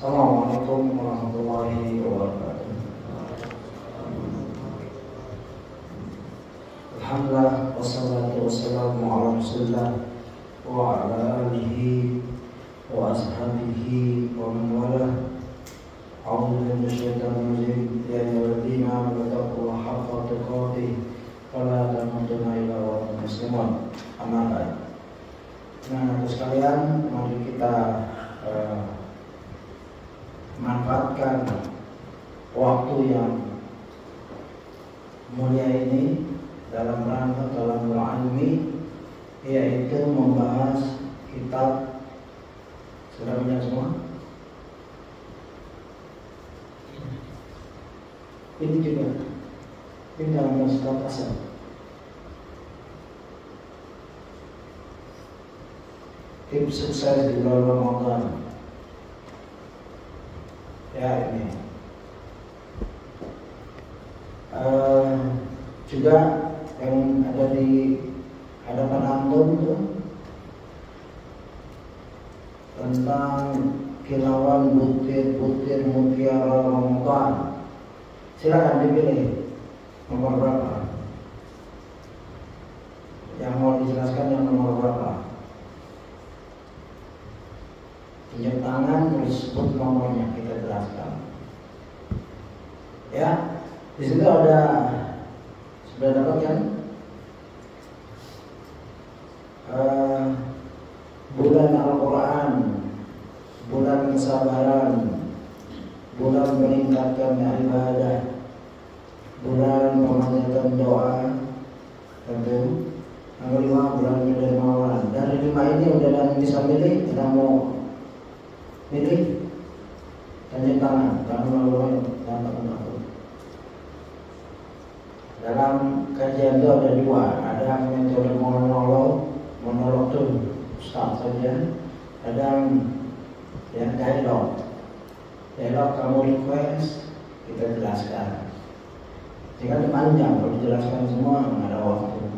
Assalamualaikum warahmatullahi wabarakatuh. Alhamdulillah wassalatu wassalamu ala Rasulillah wa ala alihi wa ashabihi wa man walah. A'udzu billahi minasyaitonir rajim. Ya ayyuhalladzina amanu taqullaha haqqa tuqatih wa la tamutunna illa wa antum muslimun. Amma ba'd. Nah, sekalian, mari kita manfaatkan waktu yang mulia ini dalam rangka talabul ilmi, yaitu membahas kitab. Sudah punya semua? Ini juga ini dalam Ustaz Hasan. Tips sukses di bulan Ramadan. Ya, ini juga yang ada di hadapan antum tuh tentang kilauan butir-butir mutiara Ramadan. Silakan dipilih nomor berapa. Yang mau dijelaskan yang nomor berapa? Tunjuk tangan, terus sebut nomornya, kita jelaskan. Ya, di situ ada, sudah dapat kan? Bulan Al-Quran, bulan kesabaran, bulan meningkatkan ibadah, bulan pemanjatan doa, tentu. Yang kelima, bulan dermawan. Dari 5 ini udah ada yang bisa milih, kita mau pilih, tunjuk tangan, jangan malu-malu, jangan takut. Dalam kajian itu ada 2, ada metode monolog tuh Ustaz saja, ada yang dialog kamu request, kita jelaskan. Jika panjang, kalau dijelaskan semua nggak ada waktu.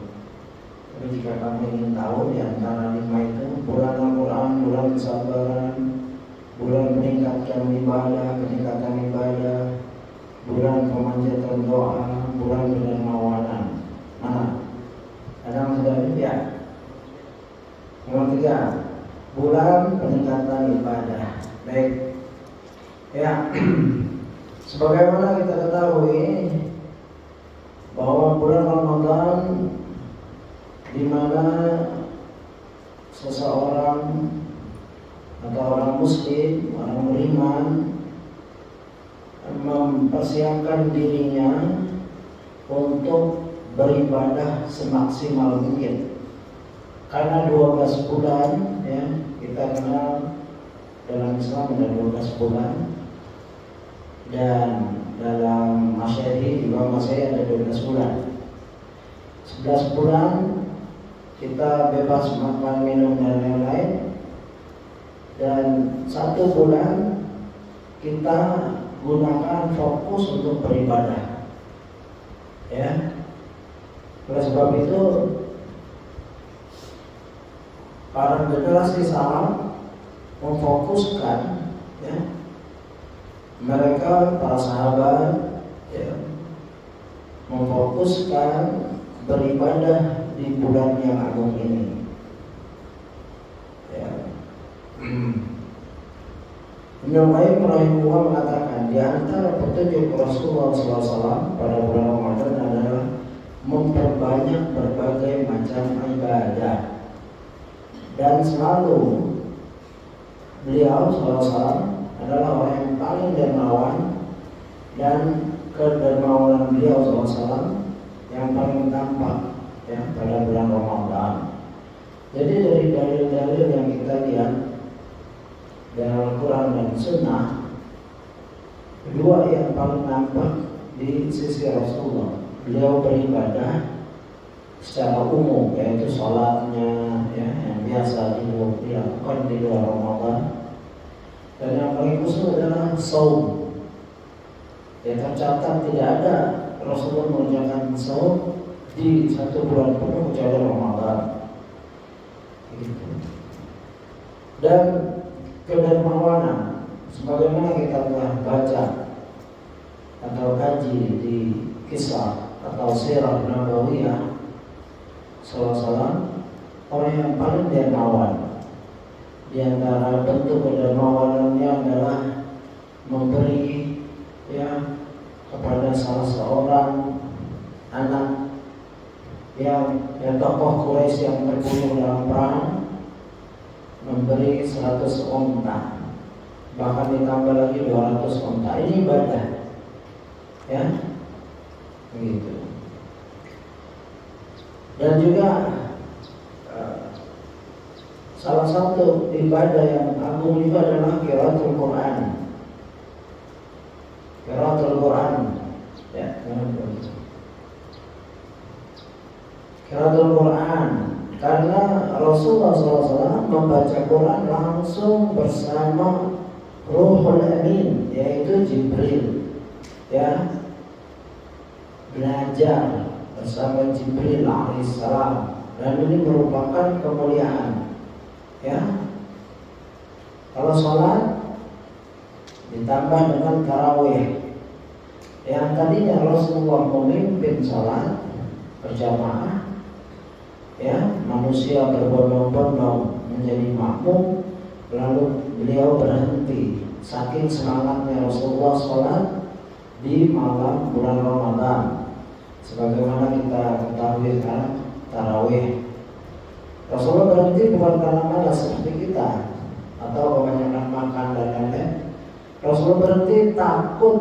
Tapi jika kamu ingin tahu di antara 5 itu, bulan Al-Quran, bulan kesabaran, bulan meningkatan ibadah, bulan pemanjatan doa, bulan dermawanan. Mana? Ada yang sudah lihat? Nomor 3, bulan peningkatan ibadah. Baik. Ya, sebagaimana kita ketahui bahwa bulan Ramadan di mana seseorang atau orang muslim, orang beriman mempersiapkan dirinya untuk beribadah semaksimal mungkin. Karena 12 bulan, ya, kita kenal dalam Islam ada 12 bulan, dan dalam Masehi juga ada 12 bulan. 11 bulan kita bebas makan, minum dan lain-lain. Dan 1 bulan kita gunakan fokus untuk beribadah. Ya. Oleh sebab itu para generasi salaf memfokuskan, ya, mereka para sahabat, ya, memfokuskan beribadah di bulan yang agung ini. Ya. Ibnu Qayyim rahimahullah mengatakan di antara petunjuk Rasulullah SAW pada bulan Ramadan adalah memperbanyak berbagai macam ibadah, dan selalu beliau SAW adalah orang yang paling dermawan, dan kedermawanan beliau SAW yang paling tampak, ya, pada bulan Ramadan. Jadi dari dalil-dalil yang kita lihat dalam Al-Quran dan Sunnah, kedua yang paling nampak di sisi Rasulullah, beliau beribadah secara umum, yaitu sholatnya, ya, yang biasa dilakukan di bulan Ramadan. Dan yang paling khusus adalah saum. Ya, tercatat tidak ada Rasulullah mengerjakan saum di 1 bulan penuh kecuali Ramadan. Dan kedermawanan sebagaimana kita telah baca atau kaji di kisah atau sirah Nabawiyah Sallallahu, orang yang paling dermawan di antara bentuk kedermawanannya adalah memberi kepada salah seorang anak yang tokoh Quraisy yang terbunuh dalam perang, memberi 100 onta, bahkan ditambah lagi 200 onta. Ini ibadah, ya, begitu. Dan juga salah satu ibadah yang agung itu adalah qiraatul Quran. Qiraatul Quran, ya, qiraatul Quran. Karena Rasulullah SAW membaca Quran langsung bersama Ruhul Amin, yaitu Jibril, ya, belajar bersama Jibril alaihissalam, dan ini merupakan kemuliaan, ya. Kalau sholat ditambah dengan tarawih, yang tadinya Rasulullah memimpin sholat berjamaah, ya, manusia berbondong-bondong menjadi makmum, lalu beliau berhenti saking semangatnya Rasulullah sholat di malam bulan Ramadan. Sebagaimana kita ketahui kan, tarawih, Rasulullah berhenti bukan karena malas seperti kita atau kebanyakan makan dan lain-lain. Rasulullah berhenti takut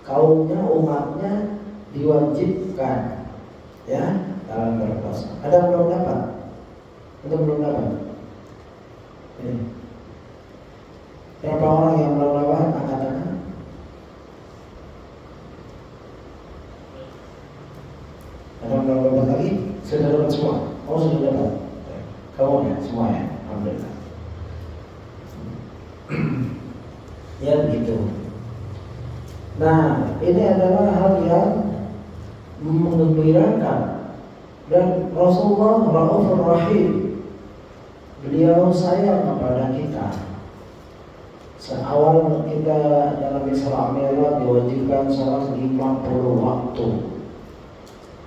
kaumnya, umatnya diwajibkan, ya, dalam berpuasa. Ada yang belum dapat? Itu belum dapat. Ini. Berapa orang yang belum dapat? Angkat tangan. Ada yang belum dapat lagi? Sudah dapat semua? Oh, sudah dapat. Kamu ya, semua ya. Alhamdulillah. Ya begitu. Nah, ini adalah hal yang menggembirakan. Dan Rasulullah Raufur Rahim, beliau sayang kepada kita. Seawal kita dalam Isra Mi'raj diwajibkan salat 50 waktu,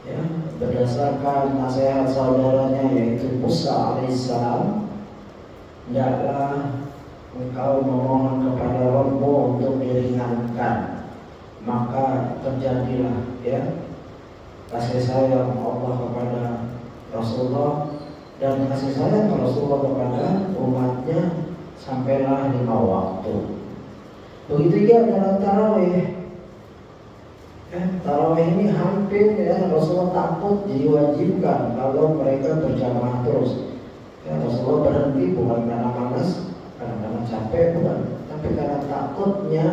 ya, berdasarkan nasihat saudaranya yaitu Musa alaihissalam. Hendaklah engkau memohon kepada Rabb-mu untuk diringankan, maka terjadilah, ya, kasih sayang Allah kepada Rasulullah dan kasih sayang Rasulullah kepada umatnya sampailah 5 waktu. Begitu juga dalam tarawih. Tarawih ini hampir, ya, Rasulullah takut diwajibkan kalau mereka berjamaah terus. Ya, Rasulullah berhenti bukan karena malas, karena capek, bukan, tapi karena takutnya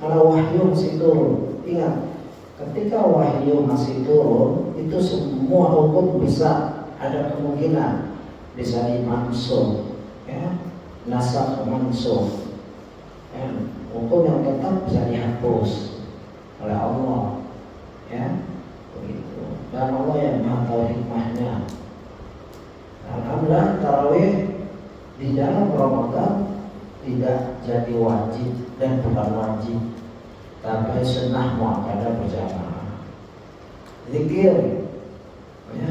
karena wahyu masih turun. Ingat, ketika wahyu masih turun, itu semua hukum bisa ada kemungkinan bisa dimansuh, ya, nasakh mansuh, ya, hukum yang tetap bisa dihapus oleh Allah, ya, begitu. Dan Allah yang maha tahu hikmahnya. Alhamdulillah, tarawih di dalam Ramadan tidak jadi wajib dan bukan wajib, tapi sunnah muakkadah berjamaah. Zikir, ya,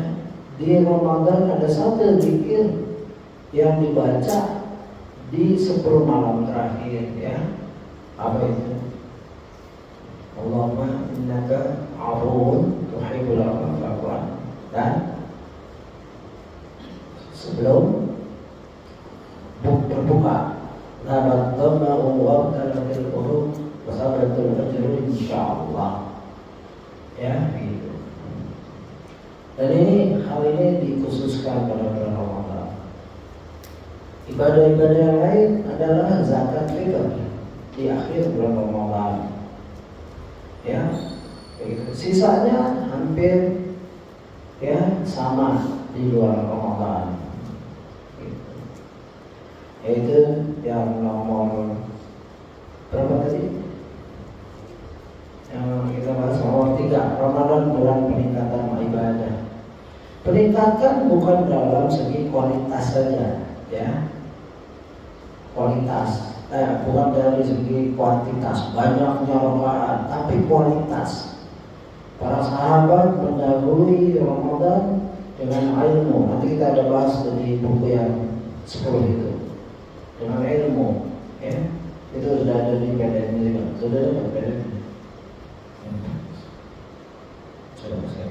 di Ramadan ada satu zikir yang dibaca di 10 malam terakhir, ya. Apa itu? Allahumma innaka afuwwun tuhibbul afwa fa'fu anni. Dan sebelum berbuka, la batama'u wa talatil qulub wa sabatul ajru insyaallah, ya, gitu. Dan hal ini dikhususkan pada bulan Ramadan. Ibadah-ibadah yang lain adalah zakat fitr di akhir bulan Ramadan, ya, begitu. Sisanya hampir, ya, sama di luar Ramadan, gitu. Yaitu yang nomor berapa tadi? Yang kita bahas nomor 3, Ramadan bulan peningkatan ibadah. Peningkatan bukan dalam segi kualitas saja, ya, kualitas, bukan dari segi kuantitas banyaknya rakaat, tapi kualitas. Para sahabat mendahului Ramadan dengan ilmu. Nanti kita ada bahas di buku yang 10 itu. Dengan ilmu, ya. Itu sudah ada di PDF ini, sudah ada PDF ini. Coba saya.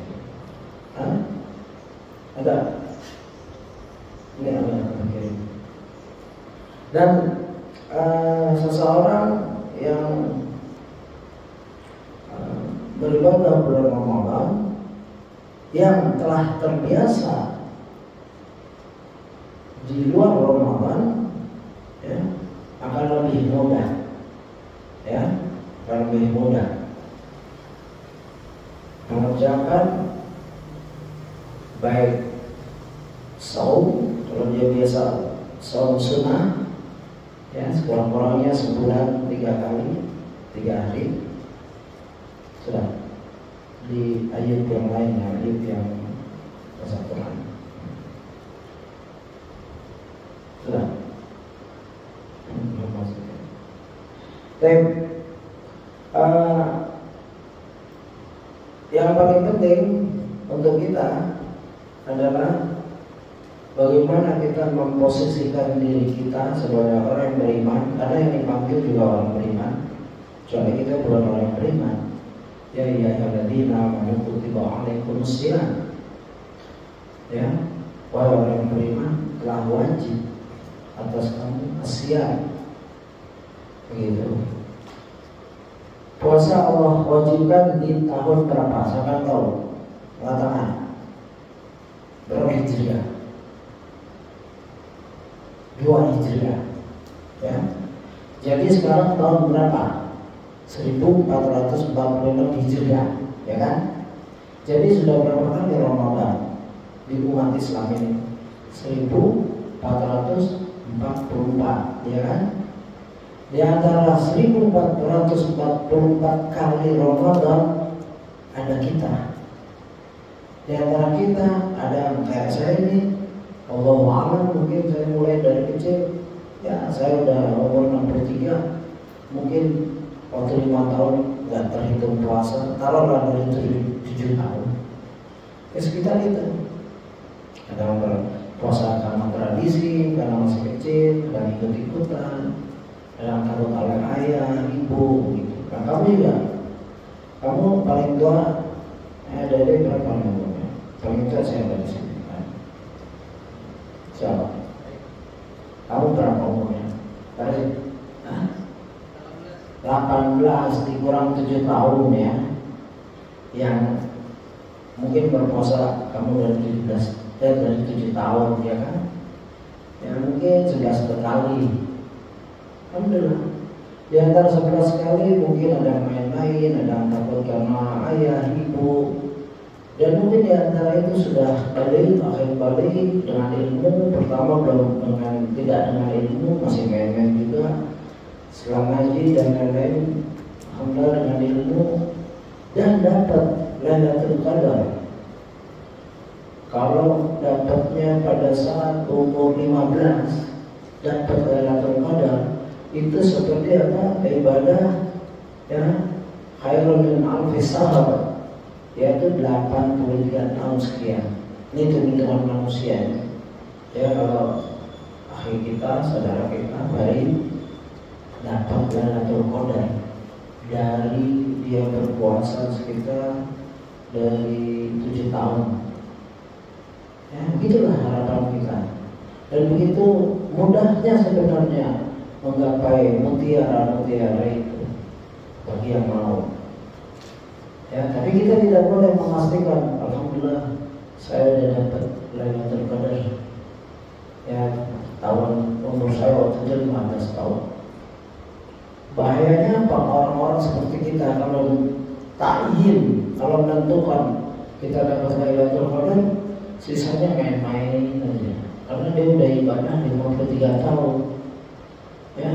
Ada? Ini ada. Dan seseorang yang beribadah bulan Ramadan yang telah terbiasa di luar Ramadan, ya, akan lebih mudah, ya, akan lebih mudah mengerjakan baik saum kalau dia biasa saum sunnah, ya, sekurang-kurangnya sebulan 3 kali 3 hari. Sudah di ayat yang lainnya, ayat yang kesatuan. Sudah. Yang paling penting untuk kita adalah bagaimana kita memposisikan diri kita sebagai orang yang beriman. Karena yang dipanggil juga orang beriman. Soalnya kita bukan orang yang beriman. Ya ayyuhalladzina amanu kutiba alaikumus shiyam. Ya, wahai orang yang beriman, telah wajib atas kamu asyam. Begitu. Puasa Allah wajibkan di tahun berapa? Saya kan tahu. Katakan berapa Hijriah? 2 Hijriah. Ya. Jadi sekarang tahun berapa? 1446 Hijriah, ya kan? Jadi sudah berapa kali Ramadan di umat Islam ini? 1444, ya kan? Di antara 1444 kali Ramadan ada kita. Di antara kita ada yang kayak saya ini, Allahu a'lam, mungkin saya mulai dari kecil, ya saya udah umur 63, mungkin waktu 5 tahun nggak terhitung puasa, taruhlah dari 7 tahun. Ya sekitar itu. Ada yang puasa karena tradisi, karena masih kecil, dan ikut-ikutan, ada yang takut oleh ayah, ibu, gitu. Nah kamu juga, kamu paling tua, dari berapa umurnya? Paling tua saya dari sini. Kan? Siapa? Kamu berapa umurnya? Dari 18 dikurang 7 tahun, ya. Yang mungkin berpuasa kamu dari 17 dari 7 tahun, ya kan? Ya mungkin 11 kali. Alhamdulillah. Di antara 11 kali mungkin ada yang main-main, ada yang takut karena ayah, ibu. Dan mungkin di antara itu sudah balik, akhir balik dengan ilmu. Pertama belum tidak dengan ilmu, masih main-main juga. Setelah ngaji dan lain-lain, alhamdulillah dengan ilmu dan dapat Lailatul Qadar. Kalau dapatnya pada saat umur 15 dapat Lailatul Qadar, itu seperti apa? Ibadah, ya, khairun min alfi sahabat, yaitu 83 tahun sekian. Ini hitungan manusia. Ya kalau akhir kita, saudara kita baik dapat Lailatul Qadar dari dia berpuasa sekitar dari 7 tahun. Ya, begitulah harapan kita. Dan begitu mudahnya sebenarnya menggapai mutiara-mutiara itu bagi yang mau. Ya, tapi kita tidak boleh memastikan, alhamdulillah saya sudah dapat Lailatul Qadar. Ya, tahun umur saya waktu itu 15 tahun. Bahayanya apa? Orang-orang seperti kita kalau ta'yin, kalau menentukan kita dapat Lailatul Qadar, sisanya main-main aja. Karena dia udah ibadah 53 tahun. Ya,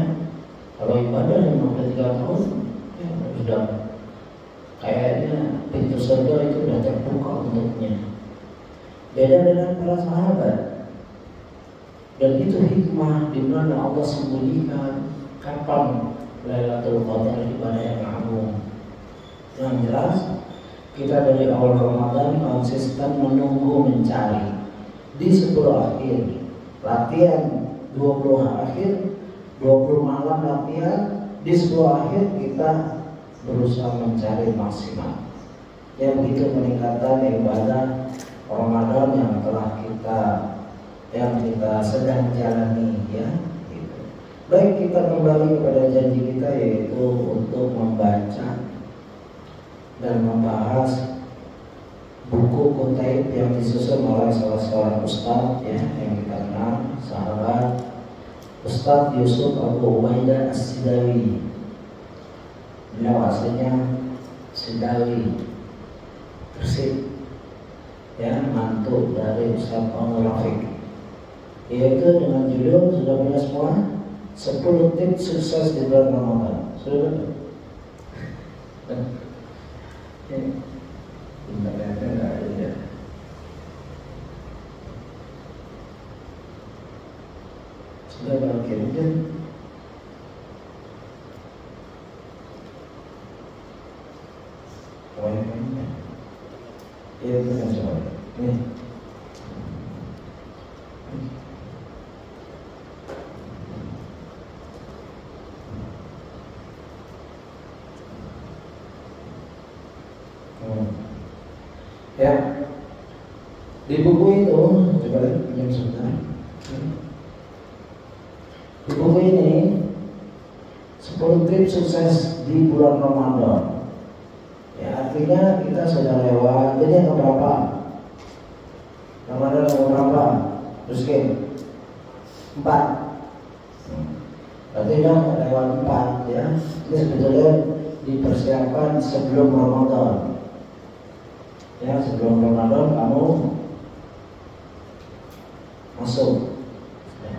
kalau ibadah 53 tahun, ya sudah kayaknya pintu surga itu sudah terbuka untuknya. Beda dengan para sahabat. Dan itu hikmah di mana Allah sembunyikan kapan Lailatul Qadar ibadah yang agung. Yang jelas kita dari awal Ramadan konsisten menunggu mencari. Di 10 akhir latihan 20 akhir 20 malam latihan, di 10 akhir kita berusaha mencari maksimal. Ya begitu peningkatan ibadah Ramadan yang kita sedang jalani ya. Gitu. Baik, kita kembali kepada janji kita, yaitu untuk membaca dan membahas buku Kutaib yang disusun oleh salah seorang ustadz ya, yang kita kenal, sahabat Ustadz Yusuf Abu Ubaidah As-Sidawi. Beliau aslinya Sidawi, Persib ya, mantu dari Ustadz Anwar Rafiq, yaitu dengan judul, sudah punya semua, 10 tips sukses di bulan Ramadan. Sudah betul? Sudah berakhir kan? Iya, bukan soal ini. Ya, di buku itu coba pinjam sebentar. Di buku ini 10 tips sukses di bulan Ramadan. Ya, artinya kita sudah lewat. Jadi yang berapa? Ramadan yang berapa? Terus ke 4. Berarti dah lewat 4 ya. Ini sebetulnya dipersiapkan sebelum Ramadan. Ya, sebelum Ramadan kamu masuk. Ya.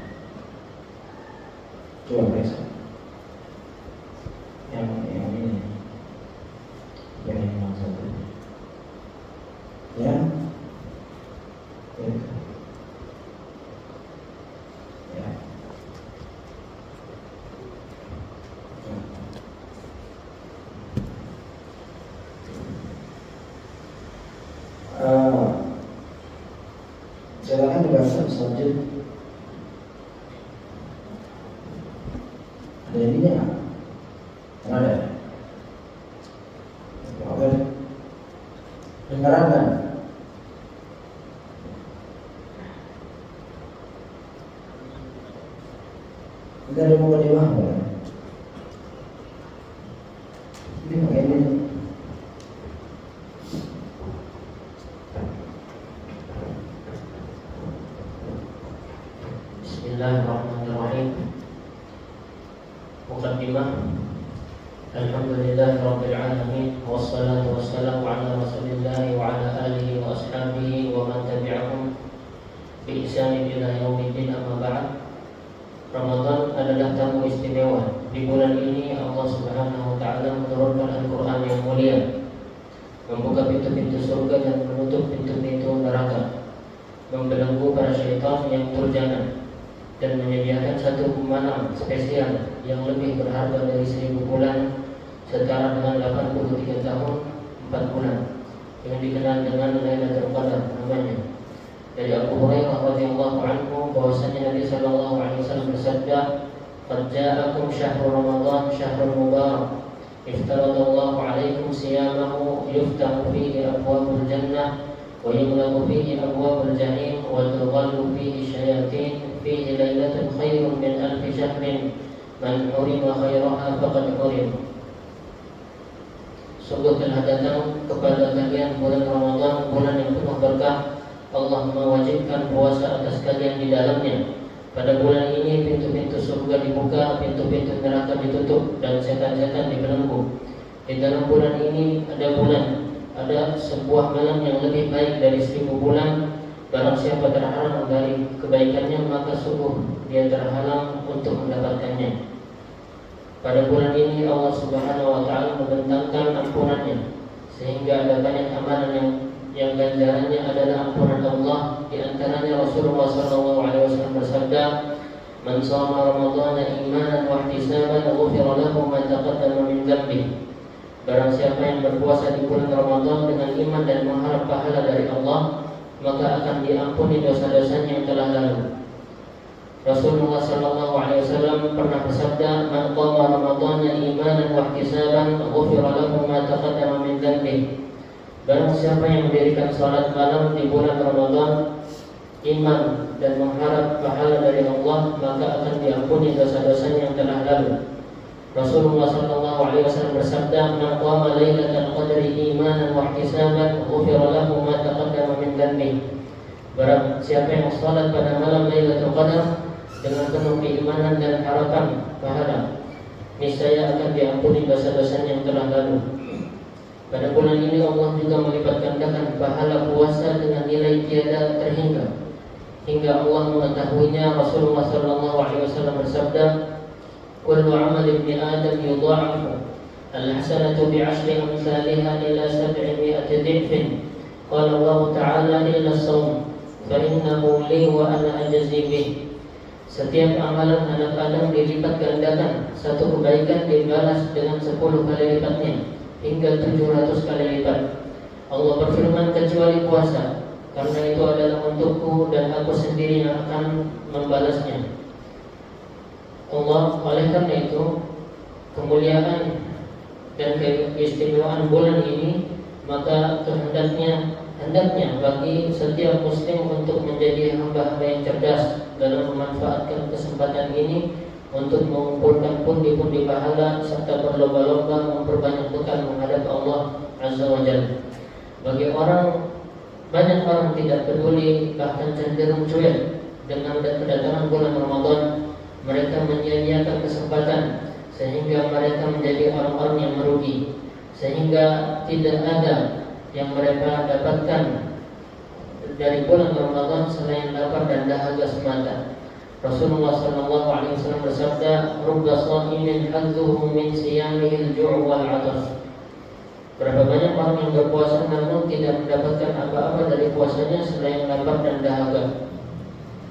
Coba periksa. Yang ini. Yang ini maksudnya. Ya. Ya. Ya. Silakan dibaca selanjutnya. Ada ininya nggak? Ada. Oke. Dengaran kan? Ini ada muka di bawah. Ini pakai ini. Bismillahirrahmanirrahim. Muqaddimah. Alhamdulillahirabbil alamin, wassalatu wassalamu ala Rasulillah wa ala alihi wa ashabihi wa man tabi'ahum bi ihsan ila yaumiddin, amma ba'd. Ramadan adalah tamu istimewa. Di bulan ini Allah Subhanahu wa taala menurunkan Al-Qur'an yang mulia, membuka pintu-pintu surga dan menutup pintu-pintu neraka, membelenggu para syaitan yang durjana, dan menyediakan satu malam spesial yang lebih berharga dari 1000 bulan, setara dengan 83 tahun 4 bulan, yang dikenal dengan Lailatul Qadar namanya. Dari Abu Hurairah radhiyallahu anhu bahwasanya Nabi sallallahu alaihi wasallam bersabda, "Qad ja'akum syahrul Ramadan syahrul mubarak, iftaradallahu alaikum siyamahu, yuftahu fihi abwabul jannah wa yughlaqu fihi abwabul jahim wa tughallu fihi syayatin, fihi lailatun khairun min alfi syahrin, man hurima khairaha faqad hurim." Sungguh telah datang kepada kalian bulan Ramadan, bulan yang penuh berkah. Allah mewajibkan puasa atas kalian di dalamnya. Pada bulan ini pintu-pintu surga dibuka, pintu-pintu neraka ditutup, dan setan-setan dibelenggu. Di dalam bulan ini ada sebuah malam yang lebih baik dari 1000 bulan. Barang siapa terhalang dari kebaikannya, maka sungguh dia terhalang untuk mendapatkannya. Pada bulan ini Allah Subhanahu wa taala membentangkan ampunannya, sehingga ada banyak amalan yang ganjarannya adalah ampunan Allah. Di antaranya Rasulullah SAW bersabda, Man shoma Ramadhana imanan wa ihtisaban ghufira lahu ma taqaddama min dhanbihi. Barang siapa yang berpuasa di bulan Ramadan dengan iman dan mengharap pahala dari Allah, maka akan diampuni dosa-dosanya yang telah lalu. Rasulullah SAW pernah bersabda, "Man qama Ramadhana imanan wa ihtisaban ghufira lahu ma taqaddama min dhanbihi." Barang siapa yang mendirikan salat malam di bulan Ramadan iman dan mengharap pahala dari Allah, maka akan diampuni dosa-dosanya yang telah lalu. Rasulullah SAW bersabda, "Man qama lailatal qadri imanan wa ihtisaban ghufira lahu ma taqaddama min dhanbihi." Barang siapa yang salat pada malam Lailatul Qadar dengan penuh keimanan dan harapan pahala, niscaya akan diampuni dosa-dosanya yang telah lalu. Pada bulan ini Allah juga melipat gandakan pahala puasa dengan nilai tiada terhingga. Hingga Allah mengetahuinya, Rasulullah SAW bersabda, "Kullu amal ibni Adam yudha'afu al-hasanatu bi'ashri amsalha ila 700 dhifin." Qala Allah Ta'ala illa as-sawm fa innahu li wa ana ajzi bih. Setiap amalan anak Adam dilipat gandakan, satu kebaikan dibalas dengan 10 kali lipatnya hingga 700 kali lipat. Allah berfirman, kecuali puasa, karena itu adalah untukku dan aku sendiri yang akan membalasnya. Allah, oleh karena itu, kemuliaan dan keistimewaan bulan ini, maka hendaknya bagi setiap muslim untuk menjadi hamba-hamba yang cerdas dalam memanfaatkan kesempatan ini untuk mengumpulkan pundi-pundi pahala serta berlomba-lomba memperbanyak bekal menghadap Allah Azza wa Jalla. Banyak orang tidak peduli, bahkan cenderung cuek dengan kedatangan bulan Ramadan. Mereka menyia-nyiakan kesempatan sehingga mereka menjadi orang-orang yang merugi, sehingga tidak ada yang mereka dapatkan dari bulan Ramadan selain lapar dan dahaga semata. Rasulullah SAW bersabda, "Rubba sha'imin hadzuhu min siyamihi al-ju' wal 'atash." Berapa banyak orang yang berpuasa namun tidak mendapatkan apa-apa dari puasanya selain lapar dan dahaga.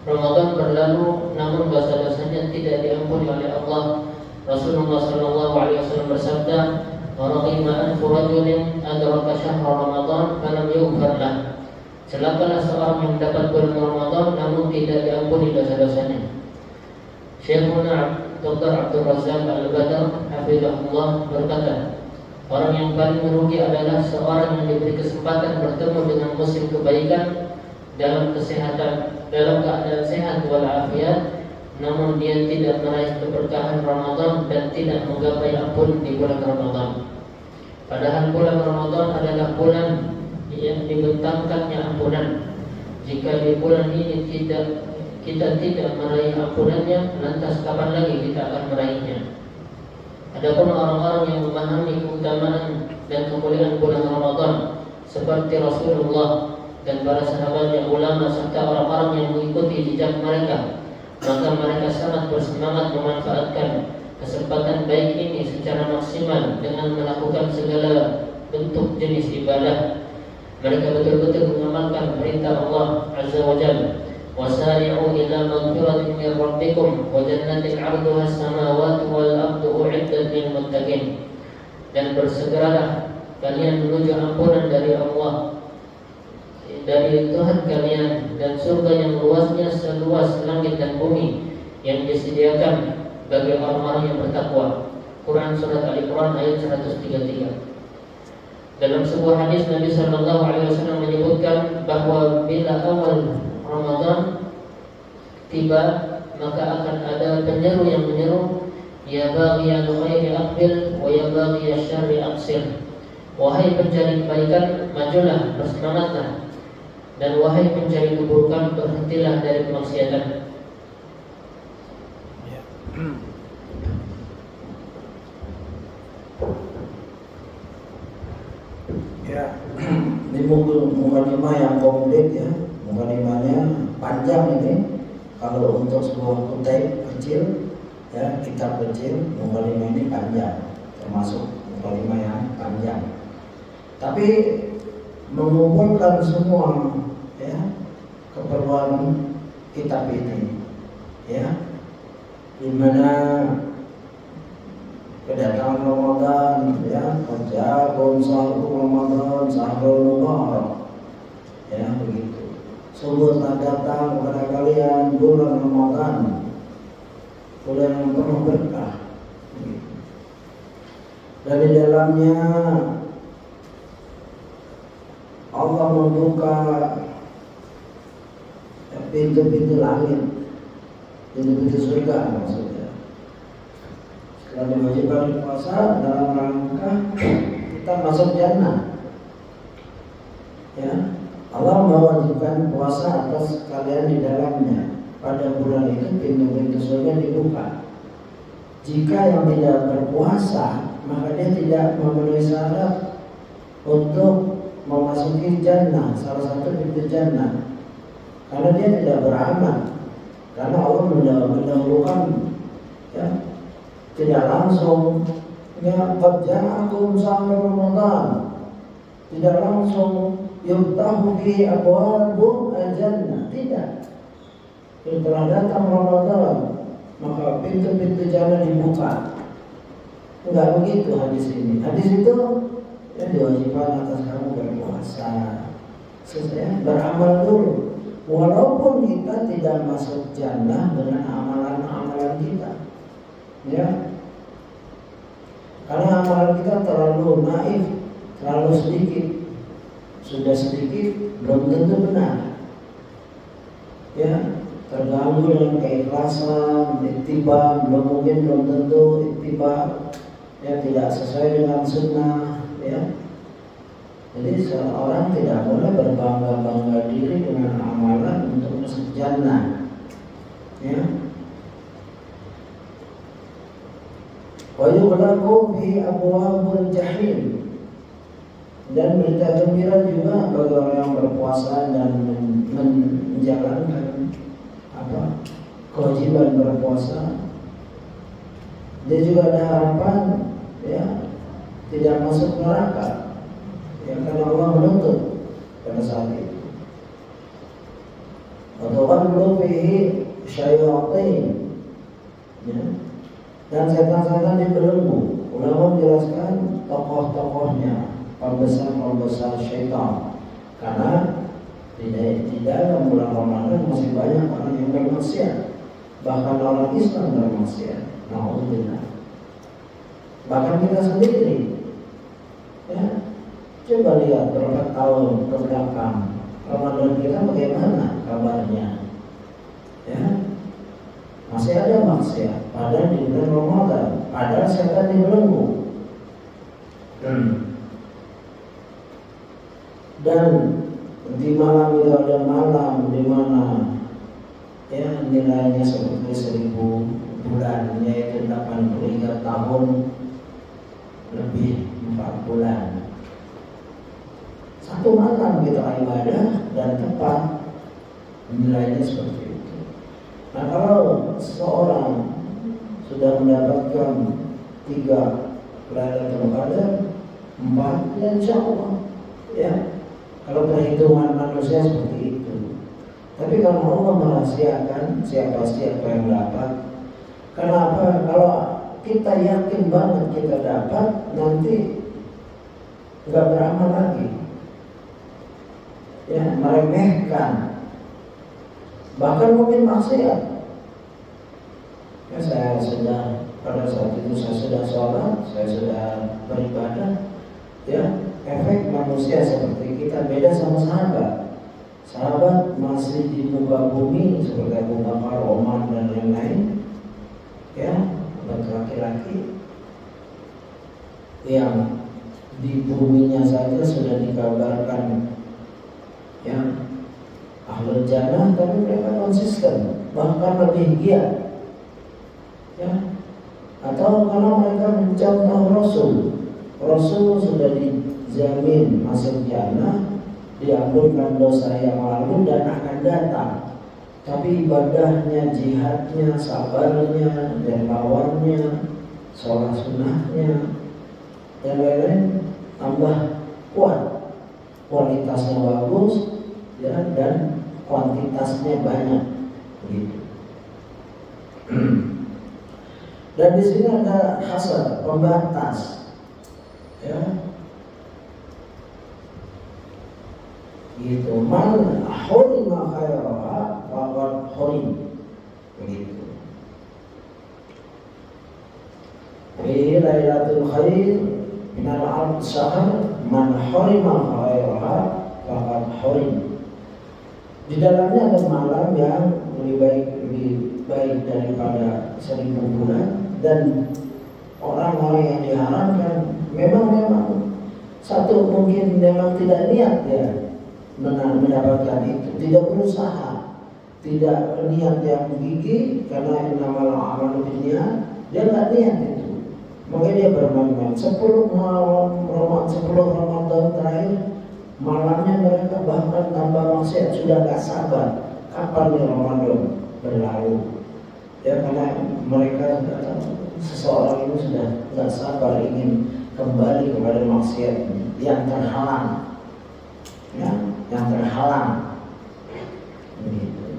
Ramadan berlalu namun dosa-dosanya tidak diampuni oleh Allah. Rasulullah SAW bersabda, "Raghima anfu rajulin adraka syahra Ramadan falam yughfar lah." Celakalah seorang yang mendapat bulan Ramadan namun tidak diampuni dosa-dosanya. Syekhuna Dr. Abdul Razak Al-Badr hafizahullah berkata, orang yang paling merugi adalah seorang yang diberi kesempatan bertemu dengan musim kebaikan dalam keadaan sehat walafiat, namun dia tidak meraih keberkahan Ramadan dan tidak menggapai ampun di bulan Ramadan. Padahal bulan Ramadan adalah bulan yang dibentangkannya ampunan. Jika di bulan ini kita tidak meraih ampunannya, lantas kapan lagi kita akan meraihnya? Adapun orang-orang yang memahami keutamaan dan kemuliaan bulan Ramadan seperti Rasulullah dan para sahabatnya, ulama serta orang-orang yang mengikuti jejak mereka, maka mereka sangat bersemangat memanfaatkan kesempatan baik ini secara maksimal dengan melakukan segala bentuk jenis ibadah. Mereka betul-betul mengamalkan perintah Allah Azza wa Jalla, "Wasari'u ila maghfiratin min rabbikum wa jannatin 'arduha as-samawati wal ardu u'iddat lil muttaqin." Dan bersegeralah kalian menuju ampunan dari Allah, dari Tuhan kalian, dan surga yang luasnya seluas langit dan bumi yang disediakan bagi orang-orang yang bertakwa. Quran Surat Al-Imran ayat 133. Dalam sebuah hadis Nabi SAW menyebutkan bahwa bila awal Ramadan tiba, maka akan ada penyeru yang menyeru, "Ya baghiyal khairi aqbil wa ya baghiyasy syarri aqsir." Wahai pencari kebaikan, majulah, bersemangatlah, dan wahai pencari keburukan, berhentilah dari kemaksiatan. Ya, ini mukadimah yang komplit ya. Mukadimahnya panjang ini. Kalau untuk sebuah kutip kecil, ya kitab kecil, mukadimah ini panjang, termasuk mukadimah yang panjang. Tapi mengumpulkan semua ya keperluan kitab ini, ya di mana kedatangan Ramadan, ya, ja'akum syahrul Ramadan, syahrul mubarak, ya begitu. Sungguh telah datang kepada kalian bulan Ramadan, bulan yang penuh berkah. Dan di dalamnya Allah membuka pintu-pintu langit, pintu-pintu surga maksudnya. Setelah diwajibkan puasa dalam rangka kita masuk jannah, ya, Allah mewajibkan puasa atas kalian di dalamnya. Pada bulan itu pintu-pintu surga dibuka. Jika yang tidak berpuasa, maka dia tidak memenuhi syarat untuk memasuki jannah, salah satu pintu jannah, karena dia tidak beramal. Karena Allah mendahulukan, ya, tidak langsung, ya, qad ja'akum syahrul Ramadan, tidak langsung yuftahu fi abwabu al-jannah, tidak. Setelah datang Ramadan, maka pintu-pintu jannah dibuka. Enggak begitu hadis ini. Hadis itu ya diwajibkan atas kamu berpuasa, sesuai beramal dulu. Walaupun kita tidak masuk jannah dengan amalan-amalan kita, ya, karena amalan kita terlalu naif, terlalu sedikit. Sudah sedikit belum tentu benar, ya, terganggu dengan keikhlasan, ittiba, belum tentu ittiba, ya, tidak sesuai dengan sunnah, ya. Jadi seorang tidak boleh berbangga-bangga diri dengan amalan untuk masuk jannah, ya. Wa yughlaqu fi abwabul jahim. Dan berita gembira juga bagi orang yang berpuasa dan menjalankan kewajiban berpuasa. Dia juga ada harapan, ya, tidak masuk neraka, ya, karena Allah menuntut pada saat itu. Atau fihi syayatin, ya, dan setan-setan dibelenggu. Ulama menjelaskan tokoh-tokohnya, pembesar syaitan, karena di dalam bulan Ramadan masih banyak orang yang bermaksiat, bahkan orang Islam bermaksiat. Na'udzubillah. Bahkan kita sendiri, ya, coba lihat berapa tahun ke belakang Ramadan kita bagaimana kabarnya, ya, masih ada maksiat padahal di bulan Ramadan, padahal setan dibelenggu. Dan di malam itu ada malam di mana, ya, nilainya seperti 1000 bulan, yaitu 83 tahun lebih 4 bulan. Satu malam kita ibadah dan tepat nilainya seperti itu. Nah, kalau seorang sudah mendapatkan 3 Lailatul Qadar, 4, ya insya Allah, ya, kalau perhitungan manusia seperti itu. Tapi kalau Allah merahasiakan siapa yang dapat. Kenapa? Kalau kita yakin banget kita dapat, nanti nggak beramal lagi, ya, meremehkan, bahkan mungkin maksiat. Ya, saya sudah pada saat itu saya sudah sholat, saya sudah beribadah, ya. Efek manusia seperti kita beda sama sahabat. Sahabat masih di muka bumi seperti Abu Bakar, Umar dan lain-lain, ya, laki-laki yang di buminya saja sudah dikabarkan, ya, ahlul jannah, tapi mereka konsisten, bahkan lebih giat, ya. Atau kalau mereka mencontoh Rasul sudah dijamin masuk jannah, diampunkan dosa yang lalu dan akan datang. Tapi ibadahnya, jihadnya, sabarnya, dermawannya, sholat sunnahnya, dan lain-lain tambah kuat. Kualitasnya bagus, ya, dan kuantitasnya banyak, begitu. Dan di sini ada hasar, pembatas, ya, gitu. Man hurima khairaha faqad hurim, begitu. Fi lailatul khair min al-'abd syahr man hurima khairaha faqad hurim. Di dalamnya ada malam yang lebih baik daripada 1000 bulan, dan orang-orang yang diharamkan memang satu mungkin memang tidak niat ya mendapatkan itu, tidak berusaha, tidak niat yang gigih, karena innamal a'malu binniyat, dia nggak niat itu, makanya dia bermain-main. 10 Ramadan terakhir malamnya mereka bahkan tambah maksiat, sudah gak sabar kapan nih Ramadan berlalu, ya, karena mereka seseorang itu sudah gak sabar ingin kembali kepada maksiat yang terhalang, ya, yang terhalang.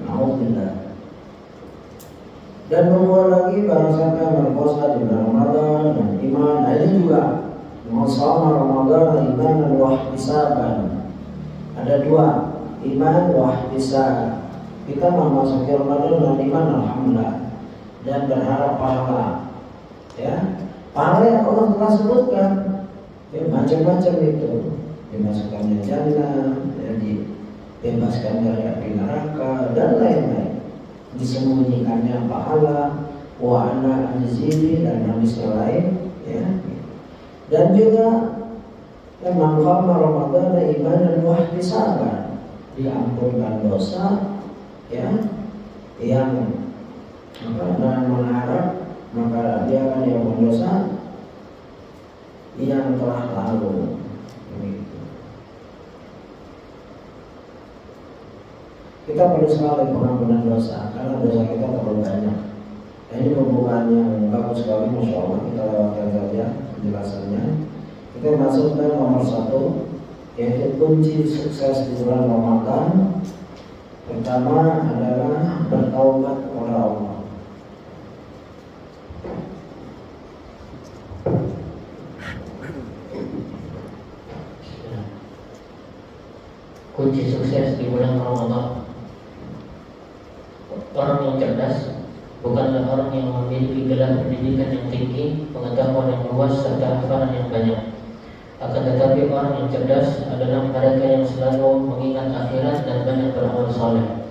Alhamdulillah. Dan membuat lagi barang siapa yang berpuasa di bulan Ramadan dan iman, nah ini juga Shoma Ramadan iman wa ihtisaban. Ada dua, iman wa ihtisab. Kita memasuki Ramadan dengan iman, alhamdulillah, dan berharap pahala. Ya, pahala yang Allah telah sebutkan, ya, macam-macam itu. Dimasukkannya jannah, ya, dibebaskan dari api neraka dan lain-lain. Disembunyikannya pahala, wa ana anzili dan hadis lain, ya. Dan juga man qama Ramadan imanan wa ihtisaban, diampunkan dosa, ya, yang dengan mengharap, maka dia akan diampuni dosa yang telah lalu. Kita perlu sekali pengampunan dosa, karena dosa kita terlalu banyak. Ini pembukaan yang bagus sekali, Masya Allah. Kita lewatkan saja penjelasannya. Kita masuk ke nomor 1, yaitu kunci sukses di bulan Ramadan. Pertama adalah bertaubat kepada Allah. Kunci sukses di bulan Ramadan. Orang yang cerdas bukanlah orang yang memiliki gelar pendidikan yang tinggi, pengetahuan yang luas, serta hafalan yang banyak. Akan tetapi orang yang cerdas adalah mereka yang selalu mengingat akhirat dan banyak beramal saleh.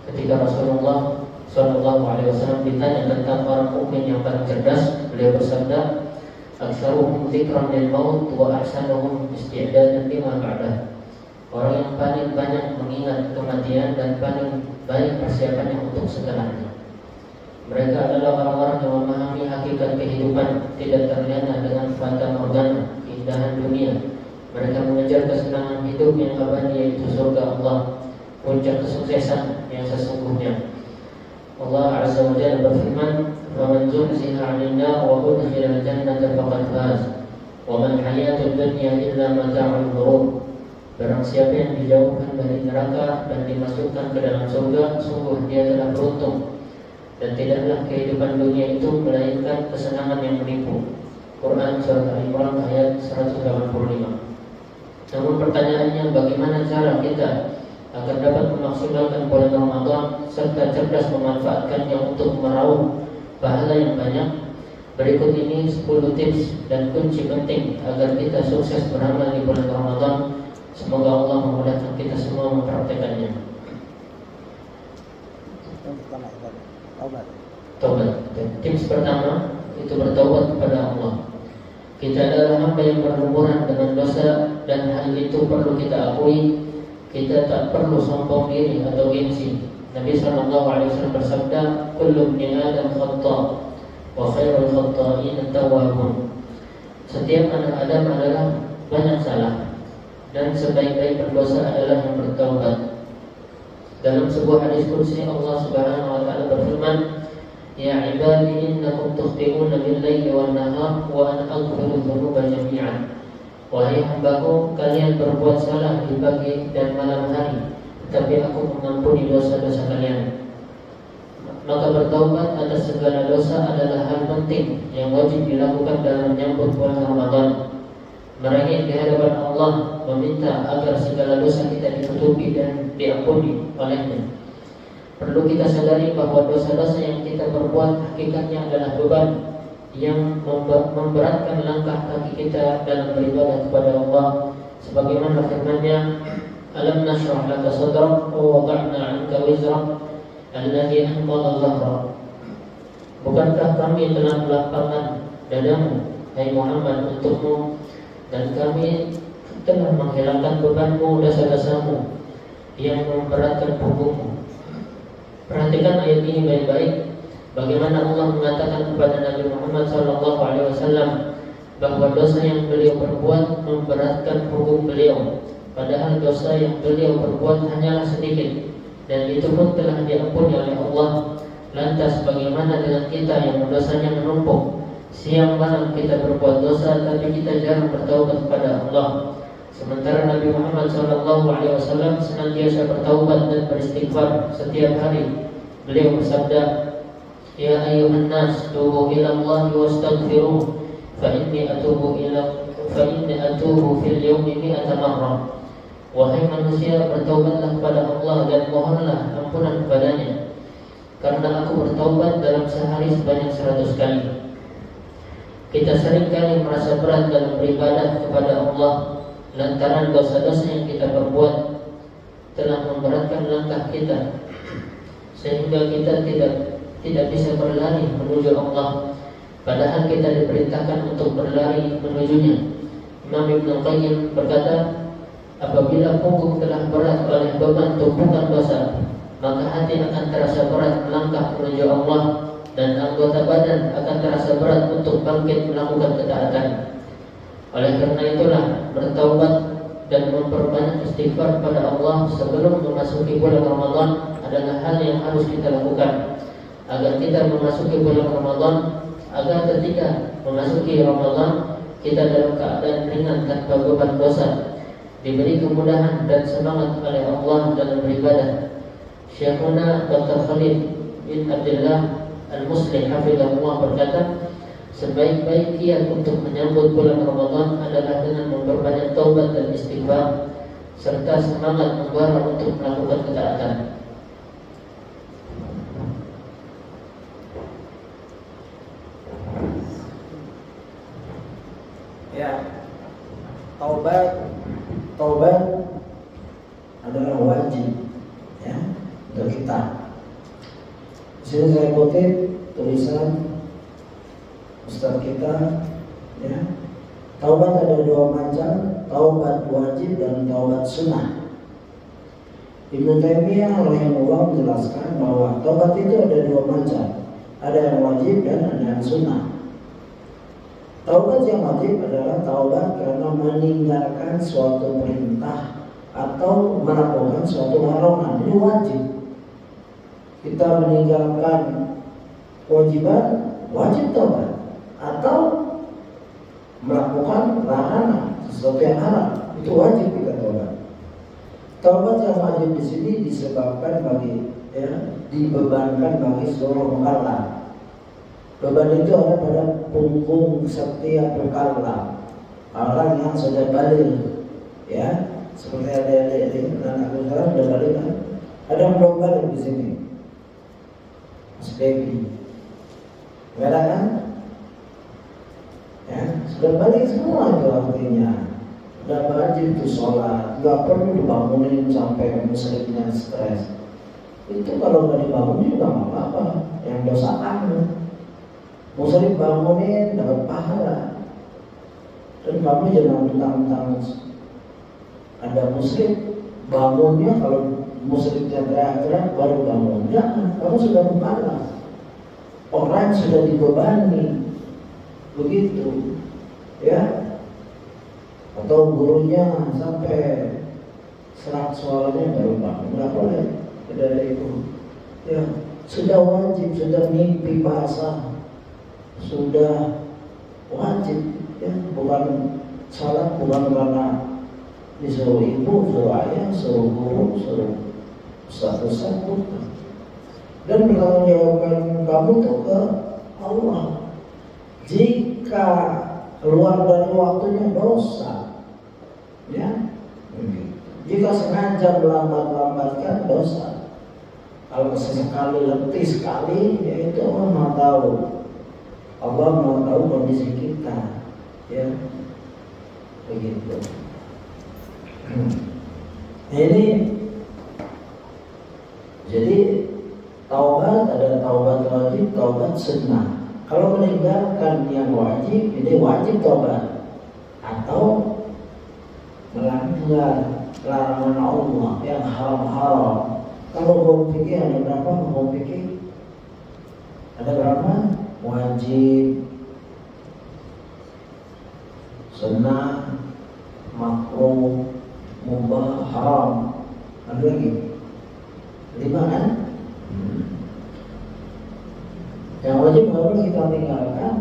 Ketika Rasulullah SAW ditanya tentang orang mukmin yang paling cerdas, beliau bersabda, "Aktsaruhum dzikran lil maut wa ahsanuhum isti'dadan lima ba'dah." Orang yang paling banyak mengingat kematian dan paling baik persiapannya untuk setelahnya. Mereka adalah orang-orang yang memahami hakikat kehidupan, tidak terlena dengan fata morgana, keindahan dunia. Mereka mengejar kesenangan hidup yang abadi, yaitu surga Allah, puncak kesuksesan yang sesungguhnya. Allah Azza wa Jalla berfirman, "Faman zuhziha 'anil nar wa udkhila al-jannata faqad faz, wa man hayatud dunya illa mata'ul ghurur." Barang siapa yang dijauhkan dari neraka dan dimasukkan ke dalam surga, sungguh dia telah beruntung. Dan tidaklah kehidupan dunia itu melainkan kesenangan yang menipu. Quran Surah Al-Imran ayat 185. Namun pertanyaannya, bagaimana cara kita agar dapat memaksimalkan bulan Ramadan serta cerdas memanfaatkannya untuk meraup pahala yang banyak? Berikut ini 10 tips dan kunci penting agar kita sukses beramal di bulan Ramadan. Semoga Allah memudahkan kita semua mempraktekannya. Taubat. Tips pertama itu bertaubat kepada Allah. Kita adalah hamba yang berlumuran dengan dosa, dan hal itu perlu kita akui. Kita tak perlu sombong diri atau gengsi. Nabi SAW bersabda, "Kullu ibni Adam khata' wa khairul khata'in at-tawwabun." Setiap anak Adam adalah banyak salah, dan sebaik-baik pendosa adalah yang bertaubat. Dalam sebuah hadis qudsi Allah Subhanahu wa taala berfirman, "Ya ibadi innakum tukhti'una bil-laili wan-nahar wa ana aghfiru dzunuba jami'an." Wahai hambaku, kalian berbuat salah di pagi dan malam hari, tetapi aku mengampuni dosa-dosa kalian. maka bertaubat atas segala dosa adalah hal penting yang wajib dilakukan dalam menyambut bulan Ramadan. Merengek di hadapan Allah, meminta agar segala dosa kita ditutupi dan diampuni olehnya. Perlu kita sadari bahwa dosa-dosa yang kita perbuat hakikatnya adalah beban yang memberatkan langkah kaki kita dalam beribadah kepada Allah. Sebagaimana firman-Nya, "Alam nashrah laka sadrak wa wada'na 'anka wizrak alladhi anqadha dhahrak." Bukankah kami telah melapangkan dadamu, hai Muhammad, untukmu, dan kami telah menghilangkan bebanmu, dosa-dosamu yang memberatkan punggungmu. Perhatikan ayat ini baik-baik. Bagaimana Allah mengatakan kepada Nabi Muhammad SAW bahwa dosa yang beliau perbuat memberatkan punggung beliau, padahal dosa yang beliau perbuat hanyalah sedikit, dan itu pun telah diampuni oleh Allah. Lantas bagaimana dengan kita yang dosanya menumpuk? Siang malam kita berbuat dosa, tapi kita jarang bertaubat kepada Allah. Sementara Nabi Muhammad SAW senantiasa bertaubat dan beristighfar setiap hari. Beliau bersabda, "Ya ayyuhan nas, tubu ila Allah wastaghfiruh, fa inni atubu fil yawmi mi'ata marrah." Wahai manusia, bertaubatlah kepada Allah dan mohonlah ampunan kepadanya, karena aku bertaubat dalam sehari sebanyak 100 kali. Kita seringkali merasa berat dalam beribadah kepada Allah lantaran dosa-dosa yang kita perbuat telah memberatkan langkah kita, sehingga kita tidak bisa berlari menuju Allah, padahal kita diperintahkan untuk berlari menujunya. Imam Ibnu Qayyim berkata, apabila punggung telah berat oleh beban tumpukan dosa, maka hati akan terasa berat melangkah menuju Allah, dan anggota badan akan terasa berat untuk bangkit melakukan ketaatan. Oleh karena itulah, bertaubat dan memperbanyak istighfar kepada Allah sebelum memasuki bulan Ramadan adalah hal yang harus kita lakukan, agar kita memasuki bulan Ramadan, agar ketika memasuki Ramadan kita dalam keadaan ringan tanpa beban dosa, diberi kemudahan dan semangat oleh Allah dalam beribadah. Syekhuna Dr. Khalid bin Abdullah Al-Muslim hafizahullah berkata, sebaik-baik kiat untuk menyambut bulan Ramadan adalah dengan memperbanyak taubat dan istighfar serta semangat membara untuk melakukan ketaatan. Ya, taubat adalah wajib ya untuk kita. Di sini saya kutip tulisan Ustaz kita ya. Taubat ada dua macam, taubat wajib dan taubat sunnah. Ibnu Taimiyah rahimahullah menjelaskan bahwa taubat itu ada dua macam, ada yang wajib dan ada yang sunnah. Taubat yang wajib adalah taubat karena meninggalkan suatu perintah atau melakukan suatu larangan. Ini wajib. Kita meninggalkan kewajiban, wajib taubat, atau melakukan larangan sesuatu yang haram, itu wajib kita taubat. Taubat yang wajib di sini disebabkan dibebankan bagi seluruh mukallaf. Beban itu ada pada punggung setiap mukallaf, orang yang sudah balik, ya, seperti adik-adik anak sekarang sudah balik kan? Ada yang belum balik di sini, masih baby, nggak ada kan? Ya, sudah balik semua itu artinya. Sudah wajib itu sholat, nggak perlu dibangunin sampai muslimnya stres. Itu kalau nggak dibangunin juga nggak apa-apa, yang dosa kamu. Muslim bangunin dapat pahala. Dan kamu jangan mentang-mentang ada muslim bangunnya kalau muslimnya teriak-teriak baru bangun. Jangan, kamu sudah berpahala. Orang sudah dibebani. Begitu, ya. Atau gurunya sampai serak suaranya baru bangun, nggak boleh. Tidak ada itu. Ya, sudah wajib, sudah mimpi basah, sudah wajib, ya. Bukan salat, bukan karena disuruh ibu, suruh ayah, suruh guru, suruh ustaz-ustaz, bukan. dan bertanggungjawabkan kamu tuh ke Allah. Jika keluar dari waktunya dosa, ya. Jika sengaja melambat-lambatkan dosa. Kalau sesekali letih sekali, ya itu Allah mau tahu. Allah mau tahu kondisi kita, ya. Begitu. Ini jadi taubat ada taubat wajib, taubat sunnah. Kalau meninggalkan yang wajib, ini wajib taubat. Atau melanggar larangan Allah yang haram-haram. Kalau hukum fikih ada berapa hukum fikih? Ada berapa? Wajib, sunnah, makruh, mubah, haram. Ada lagi? 5 kan? Yang wajib nggak boleh kita tinggalkan,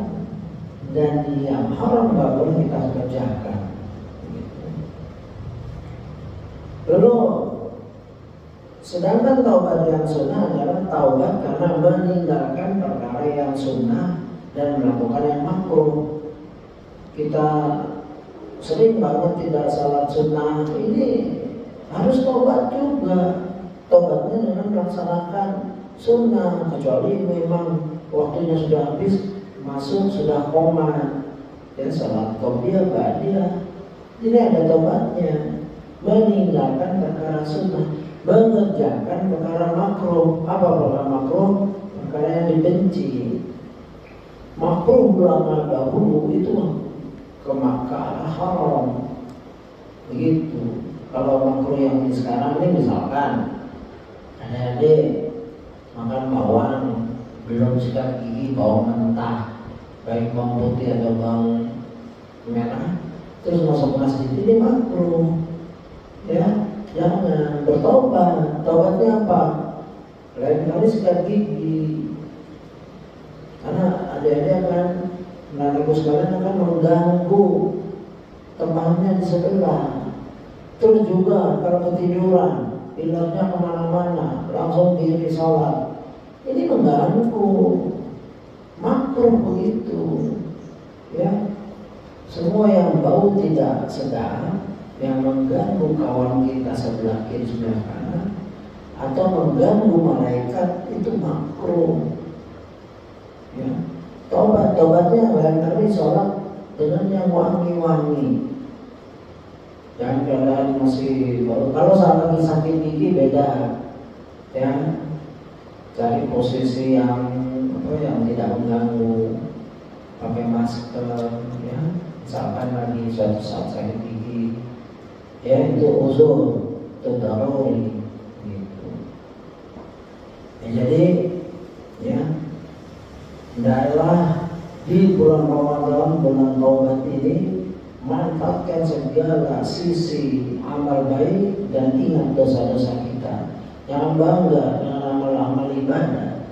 dan yang haram nggak boleh kita kerjakan. Lalu sedangkan taubat yang sunnah adalah taubat karena meninggalkan perkara yang sunnah dan melakukan yang makruh. Kita sering banget tidak salat sunnah, ini harus taubat juga. Taubatnya dengan melaksanakan sunnah, kecuali memang waktunya sudah habis, masuk sudah koma, ya salat qobliyah ba'diyah. Ini ada taubatnya. Meninggalkan perkara sunnah, mengerjakan perkara makruh. Apa perkara makruh? Perkara yang dibenci. Makruh ulama dahulu itu ke Makkah haram. Begitu. Kalau makruh yang sekarang ini misalkan ada adik makan bawang belum sikat gigi, bawang mentah, baik bawang putih atau bawang merah, terus masuk masjid, ini makruh. Ya, jangan bertobat. Tobatnya apa? Lain kali sikat gigi. Karena adik-adik kan, nantiku sekalian akan mengganggu temannya di sebelah. Terus juga kalau ketiduran, pilahnya kemana-mana, langsung diri sholat. Ini mengganggu, makruh begitu. Ya, semua yang bau tidak sedap, yang mengganggu kawan kita sebelah kiri sebelah kanan, atau mengganggu malaikat, itu makruh. Ya, tobatnya lain kali sholat dengan yang wangi-wangi. Jangan keadaan masih baru. Kalau saat lagi sakit gigi beda, ya. Cari posisi yang tidak mengganggu, pakai masker, ya. Misalkan lagi suatu saat sakit gigi, ya itu uzur, itu daruri, gitu. Ya, jadi, ya, hendaklah di bulan Ramadan, bulan taubat ini, manfaatkan segala sisi amal baik dan ingat dosa-dosa kita. Jangan bangga dengan amal-amal ibadah.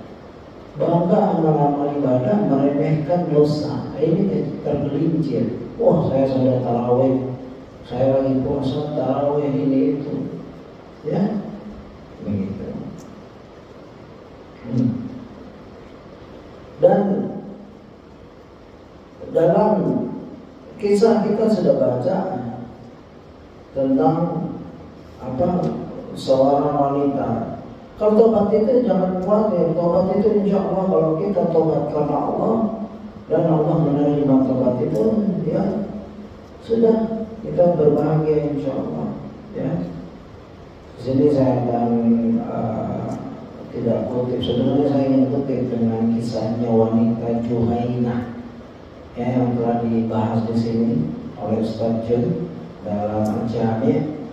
Bangga amal-amal ibadah, meremehkan dosa. Ini tergelincir. Wah, saya sudah tarawih, saya lagi puasa tarawih ini itu, ya, begitu. Dan dalam kisah kita sudah baca tentang seorang wanita. Kalau tobat itu jangan khawatir, tobat itu insya Allah kalau kita tobat karena Allah dan Allah menerima tobat itu, ya sudah, kita berbahagia insya Allah. Ya, di sini saya akan tidak kutip, sebenarnya saya ingin kutip dengan kisahnya wanita Juhainah, ya, yang telah dibahas di sini oleh Ustaz Jun dalam Al-Jami',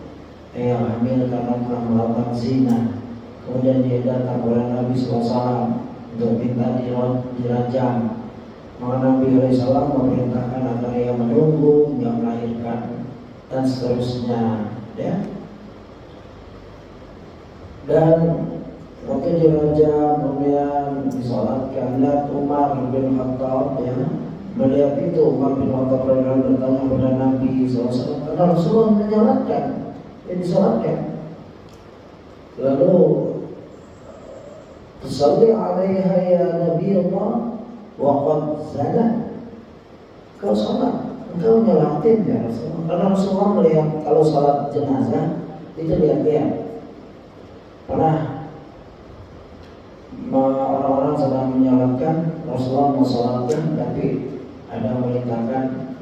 yang hamil karena telah melakukan zina. Kemudian dia datang kepada Nabi SAW untuk minta dirajam. Maka Nabi SAW memerintahkan agar ia menunggu hingga melahirkan dan seterusnya, ya. Dan waktu dirajam kemudian disolatkan, lihat Umar bin Khattab, ya. Melihat itu Umar bin Khattab bertanya kepada Nabi SAW, karena Rasulullah menyolatkan, disolatkan. Lalu Tusalli 'alaiha ya Nabi Allah wa qad zana. Kau salat, engkau nyolatin ya Rasulullah. Karena Rasulullah melihat kalau salat jenazah itu lihat-lihat. Pernah orang-orang sedang menyolatkan, Rasulullah mau sholatkan, tapi ada yang melintakan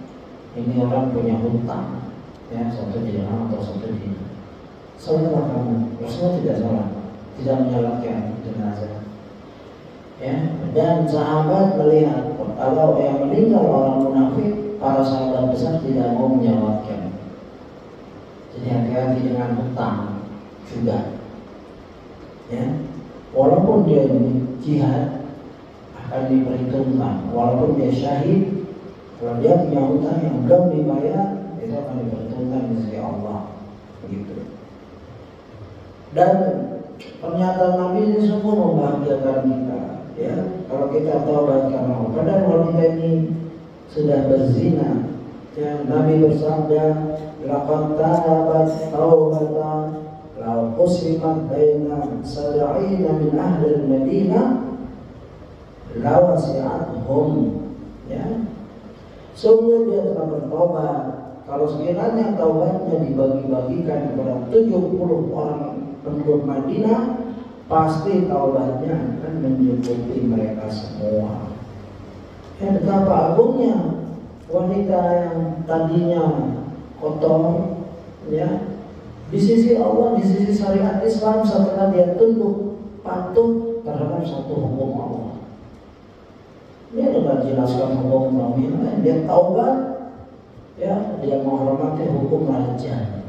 ini orang punya hutang, ya, satu dirham atau satu dinar. Sholatlah kamu. Rasulullah tidak sholat, tidak menyolatkan jenazah. Ya, dan sahabat melihat kalau yang meninggal orang munafik, para sahabat besar tidak mau menyolatkan. Jadi hati-hati dengan hutang juga. Ya, walaupun dia jihad akan diperhitungkan, walaupun dia syahid, kalau dia punya hutang yang belum dibayar, itu akan diperhitungkan di sisi Allah, begitu. Dan pernyataan Nabi ini sungguh membahagiakan kita, ya. Kalau kita taubat karena Allah, padahal wanita ini sudah berzina, ya. Nabi bersabda, laqad tabat taubatan law qusimat baina sab'ina min ahli al-Madinah lawasi'athum, ya. Sungguh dia telah bertobat. Kalau sekiranya taubatnya dibagi-bagikan kepada 70 orang penduduk Madinah, pasti taubatnya akan mencukupi mereka semua. Ya, betapa agungnya wanita yang tadinya kotor, ya, di sisi Allah, di sisi syariat Islam, setelah dia tunduk patuh terhadap satu hukum Allah. Dia sudah jelaskan hukum Allah, dia taubat, ya, dia menghormati hukum raja.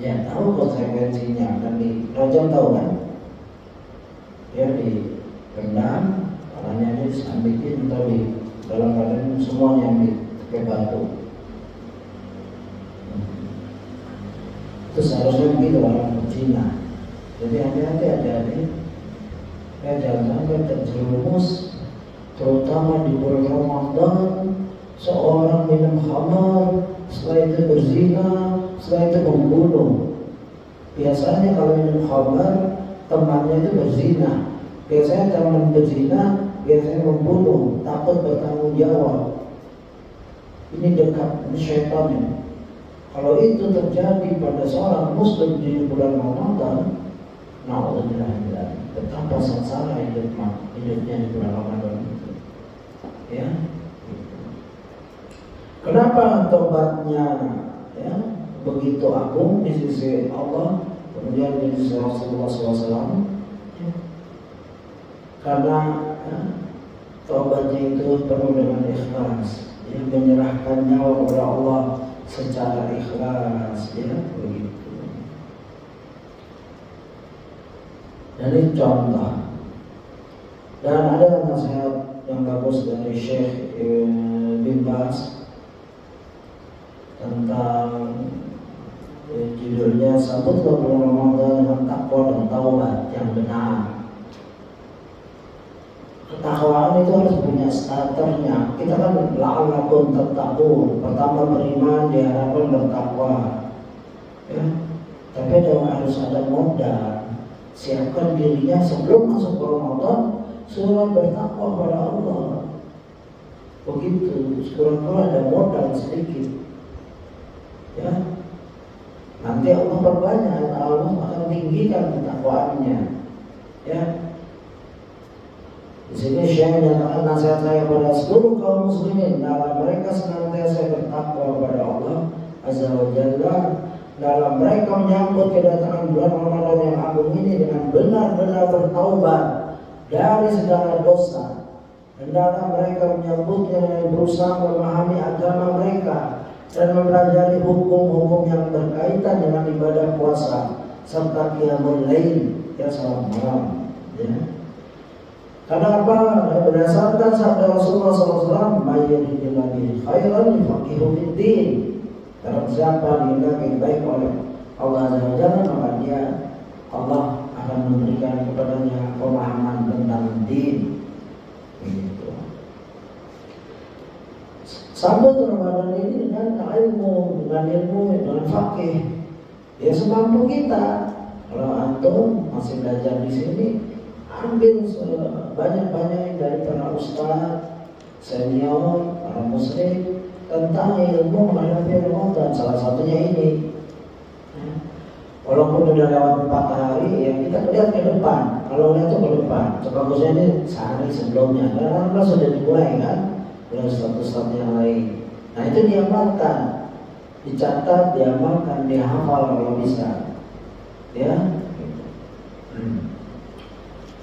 Ya, tahu konsekuensinya, dan di raja tahu kan? Ya, di rendam, kalanya disambitin atau di dalam badan semuanya pakai batu. Itu seharusnya begitu orang Cina. Jadi hati-hati adik-adik, ya, jangan sampai terjerumus, terutama di bulan Ramadan. Seorang minum khamar, setelah itu berzina, setelah itu membunuh. Biasanya kalau minum khamar, temannya itu berzina. Biasanya teman berzina, biasanya membunuh, takut bertanggung jawab. Ini dekat, ini syaitan ini. Kalau itu terjadi pada seorang muslim di bulan Ramadan, na'udzubillah, betapa sengsara hidupnya di bulan Ramadan itu. Ya. Kenapa tobatnya, ya, begitu agung di sisi Allah, kemudian di sisi Rasulullah SAW? Ya. Karena, ya, tobatnya itu penuh dengan ikhlas, ya, menyerahkan nyawa kepada Allah secara ikhlas, ya, begitu. Dan ini contoh. Dan ada nasihat yang bagus dari Syekh bin Baz tentang, judulnya Sambutlah bulan Ramadan dengan takwa dan taubat yang benar. Ketakwaan itu harus punya starternya. Kita kan la'allakum tattaqun. Pertama beriman, diharapkan bertakwa, ya. Tapi harus ada modal. Siapkan dirinya sebelum masuk ke Ramadan, suruh bertakwa pada Allah. Begitu, kurang-kurang ada modal sedikit, ya. Nanti Allah perbanyak, Allah akan tinggikan ketakwaannya, ya. Di sini Syekh menyatakan nasihat saya pada seluruh kaum muslimin, dalam mereka senantiasa bertakwa kepada Allah Azza wa Jalla, dalam mereka menyambut kedatangan bulan Ramadan yang agung ini dengan benar-benar bertaubat dari segala dosa, dan dalam mereka menyambutnya dengan berusaha memahami agama mereka dan mempelajari hukum-hukum yang berkaitan dengan ibadah puasa serta qiyamul lail, ya, salat malam, ya. Karena apa? Berdasarkan sabda Rasulullah SAW, "Mayyidilladzi khairan yufaqihu fid-din." Karena siapa dihendaki baik oleh Allah Azza wa Jalla, maka dia, Allah akan memberikan kepadanya pemahaman tentang din. Begitu. Sambut Ramadan ini dengan ilmu, dengan fakih. Ya, semampu kita. Kalau antum masih belajar di sini, ambil banyak-banyak dari para ustaz senior, para muslim tentang ilmu menghadapi Ramadan. Salah satunya ini. Walaupun udah lewat 4 hari, ya kita lihat ke depan. Kalau lihat itu ke depan, sebagusnya ini sehari sebelumnya. Karena sudah dimulai kan, dengan status-status yang lain. Nah itu diamalkan, dicatat, diamalkan, dihafal kalau bisa. Ya.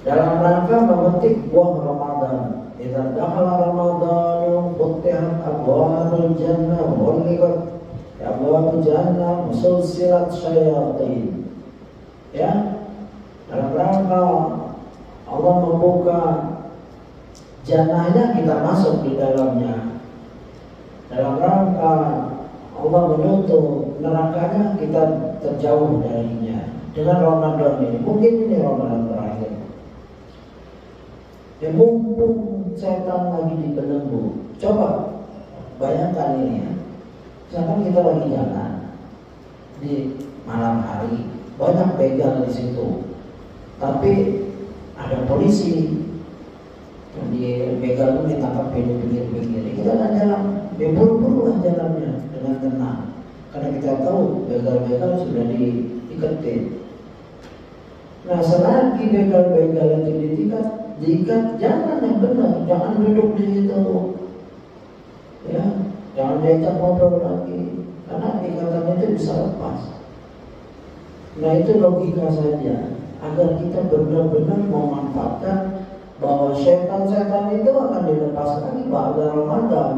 Dalam rangka memetik buah Ramadan. Idza dakhala Ramadan futihat abwabul jannah wa ghulqat abwabul jannah wa sulsilat syayatin. Ya. Dalam rangka Allah membuka jannahnya, kita masuk di dalamnya. Dalam rangka Allah menutup nerakanya, kita terjauh darinya. Dengan Ramadan ini, mungkin ini Ramadan terakhir. Ya mumpung setan lagi dibelenggu. Coba bayangkan ini ya. Misalkan kita lagi jalan di malam hari, banyak begal di situ. Tapi ada polisi. Di begal itu ditangkap pinggir-pinggir. Kita akan jalan, ya buru-buru lah jalannya dengan tenang. Karena kita tahu begal-begal sudah diiketin. Nah selagi begal-begal itu diikat, jangan yang benar, jangan duduk di situ, ya, jangan diajak ngobrol lagi, karena ikatan itu bisa lepas. Nah itu logika saja, agar kita benar-benar memanfaatkan bahwa setan-setan itu akan dilepas lagi pada Ramadan.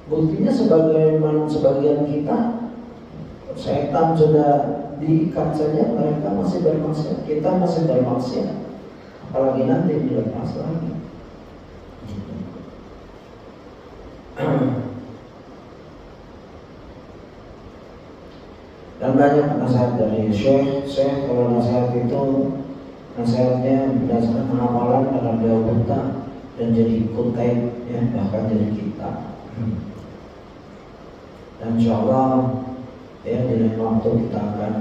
Buktinya sebagian kita, setan sudah diikat saja, mereka masih bermaksiat, kita masih bermaksiat. Apalagi nanti dilepas lagi. Dan banyak nasihat dari Syekh. Kalau nasihat itu nasihatnya berdasarkan pengawalan karena beliau buta dan jadi kuntai, ya, bahkan jadi kita. Dan insyaallah ya di lain waktu kita akan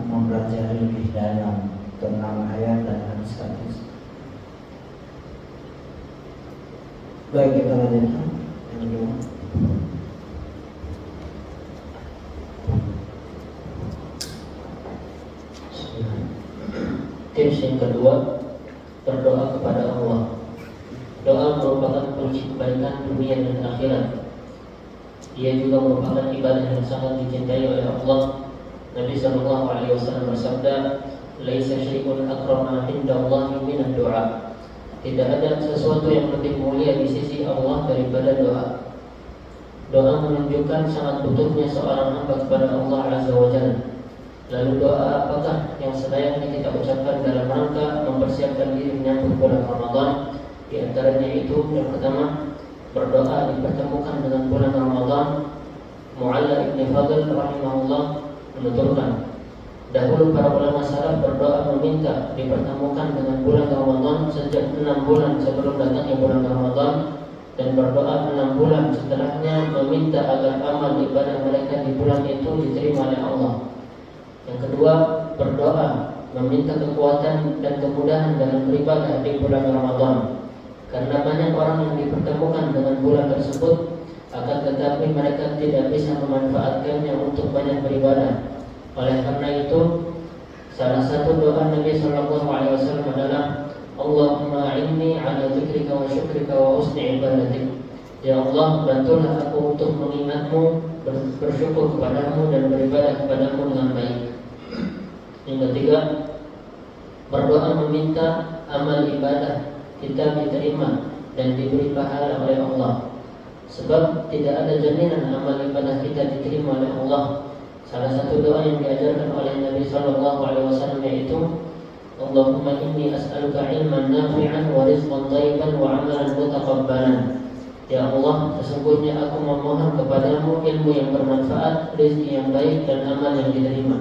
mempelajari lebih dalam tentang ayat dan hadis. Baik, kita lanjutkan yang kedua. Tips yang kedua, berdoa kepada Allah. Doa merupakan kunci kebaikan dunia dan akhirat. Ia juga merupakan ibadah yang sangat dicintai oleh Allah. Nabi SAW bersabda, "Laisa syai'un akrama 'inda Allah min ad-du'a." Tidak ada sesuatu yang lebih mulia di sisi Allah daripada doa. Doa menunjukkan sangat butuhnya seorang hamba kepada Allah Azza wa Jalla. Lalu doa apakah yang selayaknya kita ucapkan dalam rangka mempersiapkan diri menyambut bulan Ramadan? Di antaranya itu yang pertama, berdoa dipertemukan dengan bulan Ramadan. Mu'alla Ibn Fadl rahimahullah menuturkan, dahulu para ulama salaf berdoa meminta dipertemukan dengan bulan Ramadan sejak 6 bulan sebelum datangnya bulan Ramadan, dan berdoa 6 bulan setelahnya meminta agar amal ibadah mereka di bulan itu diterima oleh Allah. Yang kedua, berdoa meminta kekuatan dan kemudahan dalam beribadah di bulan Ramadan. Karena banyak orang yang dipertemukan dengan bulan tersebut, akan tetapi mereka tidak bisa memanfaatkannya untuk banyak beribadah. Oleh karena itu, salah satu doa Nabi SAW adalah, Allahumma a'inni ala dzikrika wa syukrika wa husni ibadatik. Ya Allah, bantulah aku untuk mengingatmu, bersyukur kepadamu dan beribadah kepadamu dengan baik. Yang ketiga, berdoa meminta amal ibadah kita diterima dan diberi pahala oleh Allah. Sebab tidak ada jaminan amal ibadah kita diterima oleh Allah. Salah satu doa yang diajarkan oleh Nabi SAW yaitu, Allahumma inni as'aluka ilman nafi'an wa rizqan thayyiban wa amalan mutaqabbalan. Ya Allah, sesungguhnya aku memohon kepadamu ilmu yang bermanfaat, rezeki yang baik dan amal yang diterima.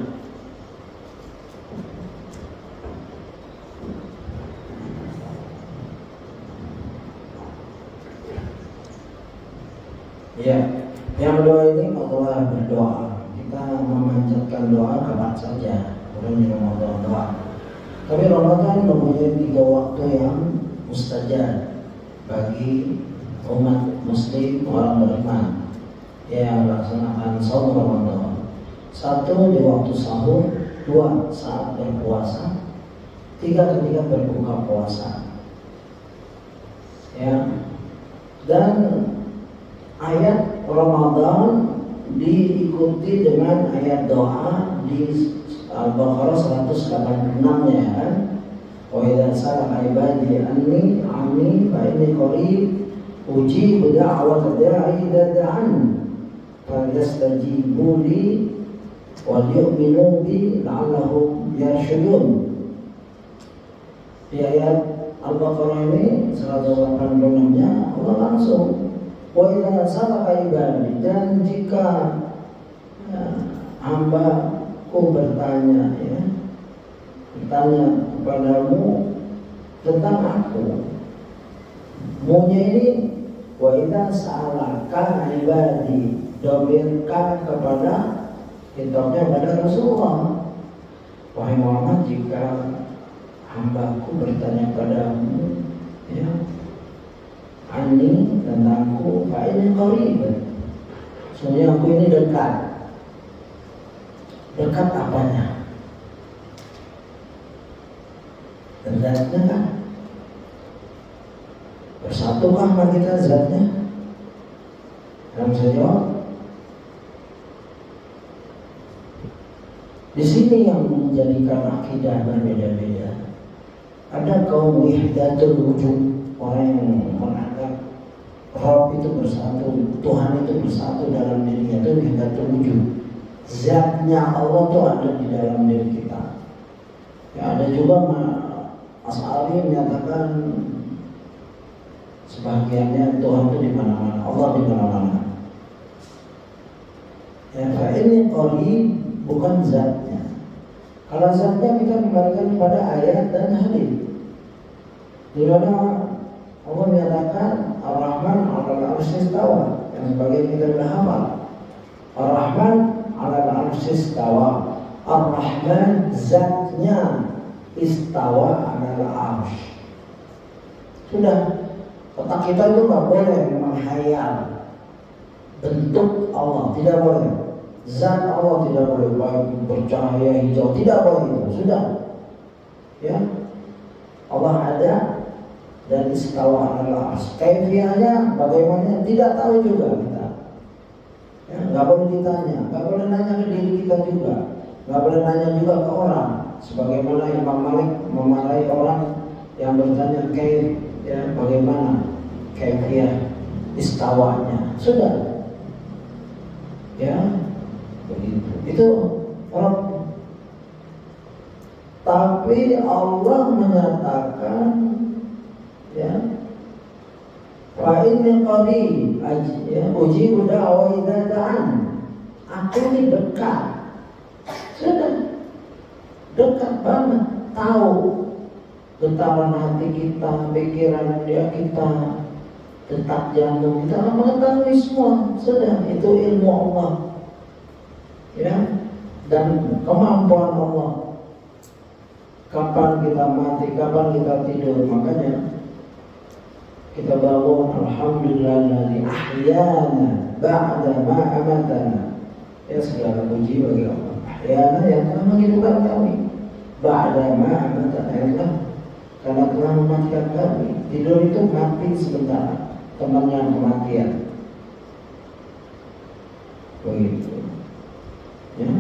Ya, yang kedua ini Allah berdoa. kita memanjatkan doa kapan saja, bukan di Ramadan doang. Tapi Ramadan mempunyai 3 waktu yang mustajab bagi umat muslim, orang beriman yang melaksanakan saum Ramadan. 1 di waktu sahur, 2 saat berpuasa, 3 ketika berbuka puasa. Ya. Dan ayat Ramadan diikuti dengan ayat doa di Al-Baqarah 186-nya kan. Wa idza sa'ala ibadi anni fa inni qarib ujibu da'wata da'i idza da'an falyastajibu li wal yu'minu bi la'allahum yarshudun. Di ayat Al-Baqarah ini 186-nya Allah langsung wa idza sa'ala ibadi, dan jika hamba-Ku bertanya kepadamu tentang aku. Munya ini wa idza sa'alaka ibadi, domirkan kepada kitabnya pada Rasulullah. Wahai Muhammad, jika hamba-Ku bertanya padamu anni tentangku, fa ini qarib, sebenarnya aku ini dekat. Dekat apanya? Zatnya kan? Bersatukah sama kita zatnya? Yang saya jawab, di sini yang menjadikan akidah berbeda-beda. Ada kaum wahdatul wujud, orang yang menganggap Rabb itu bersatu, Tuhan itu bersatu dalam dirinya, itu wahdatul wujud. Zatnya Allah itu ada di dalam diri kita. Ya, ada juga Asy'ari menyatakan sebagiannya Tuhan itu di mana-mana, Allah di mana-mana. Ya, ini qarib bukan zatnya. Kalau zatnya kita kembalikan kepada ayat dan hadis. Di mana Allah menyatakan Ar-Rahman 'alal 'arsy istawa, yang sebagian kita sudah hafal. Ar-Rahman 'alal 'arsy istawa. Ar-Rahman zatnya istawa 'alal 'arsy. Sudah, otak kita itu nggak boleh menghayal bentuk Allah, tidak boleh. Zat Allah tidak boleh, baik bercahaya hijau, tidak boleh itu. Sudah, ya, Allah ada dan istawa 'alal 'arsy. Kaifiahnya bagaimana tidak tahu juga kita. Ya, nggak boleh ditanya, nggak boleh nanya ke diri kita juga, nggak boleh nanya juga ke orang. Sebagaimana Imam Malik memarahi orang yang bertanya bagaimana kaifiah istawanya. Sudah, ya, begitu. Itu orang. Tapi Allah menyatakan, ya, fa inni qarib, ujibu da'wa idza da'an. Aku ini dekat. Sudah, dekat banget, tahu getaran hati kita, pikiran kita, detak jantung kita, mengetahui semua. Sudah, itu ilmu Allah, ya, dan kemampuan Allah. Kapan kita mati, kapan kita tidur. Makanya kita bangun, alhamdulillahilladzi ahyana ba'da ma amatana. Ya, segala puji bagi Allah. Ahyana, yang telah menghidupkan kami. Ba'da ma amatana, karena telah mematikan kami. Tidur itu mati sebentar, temannya kematian. Begitu, ya.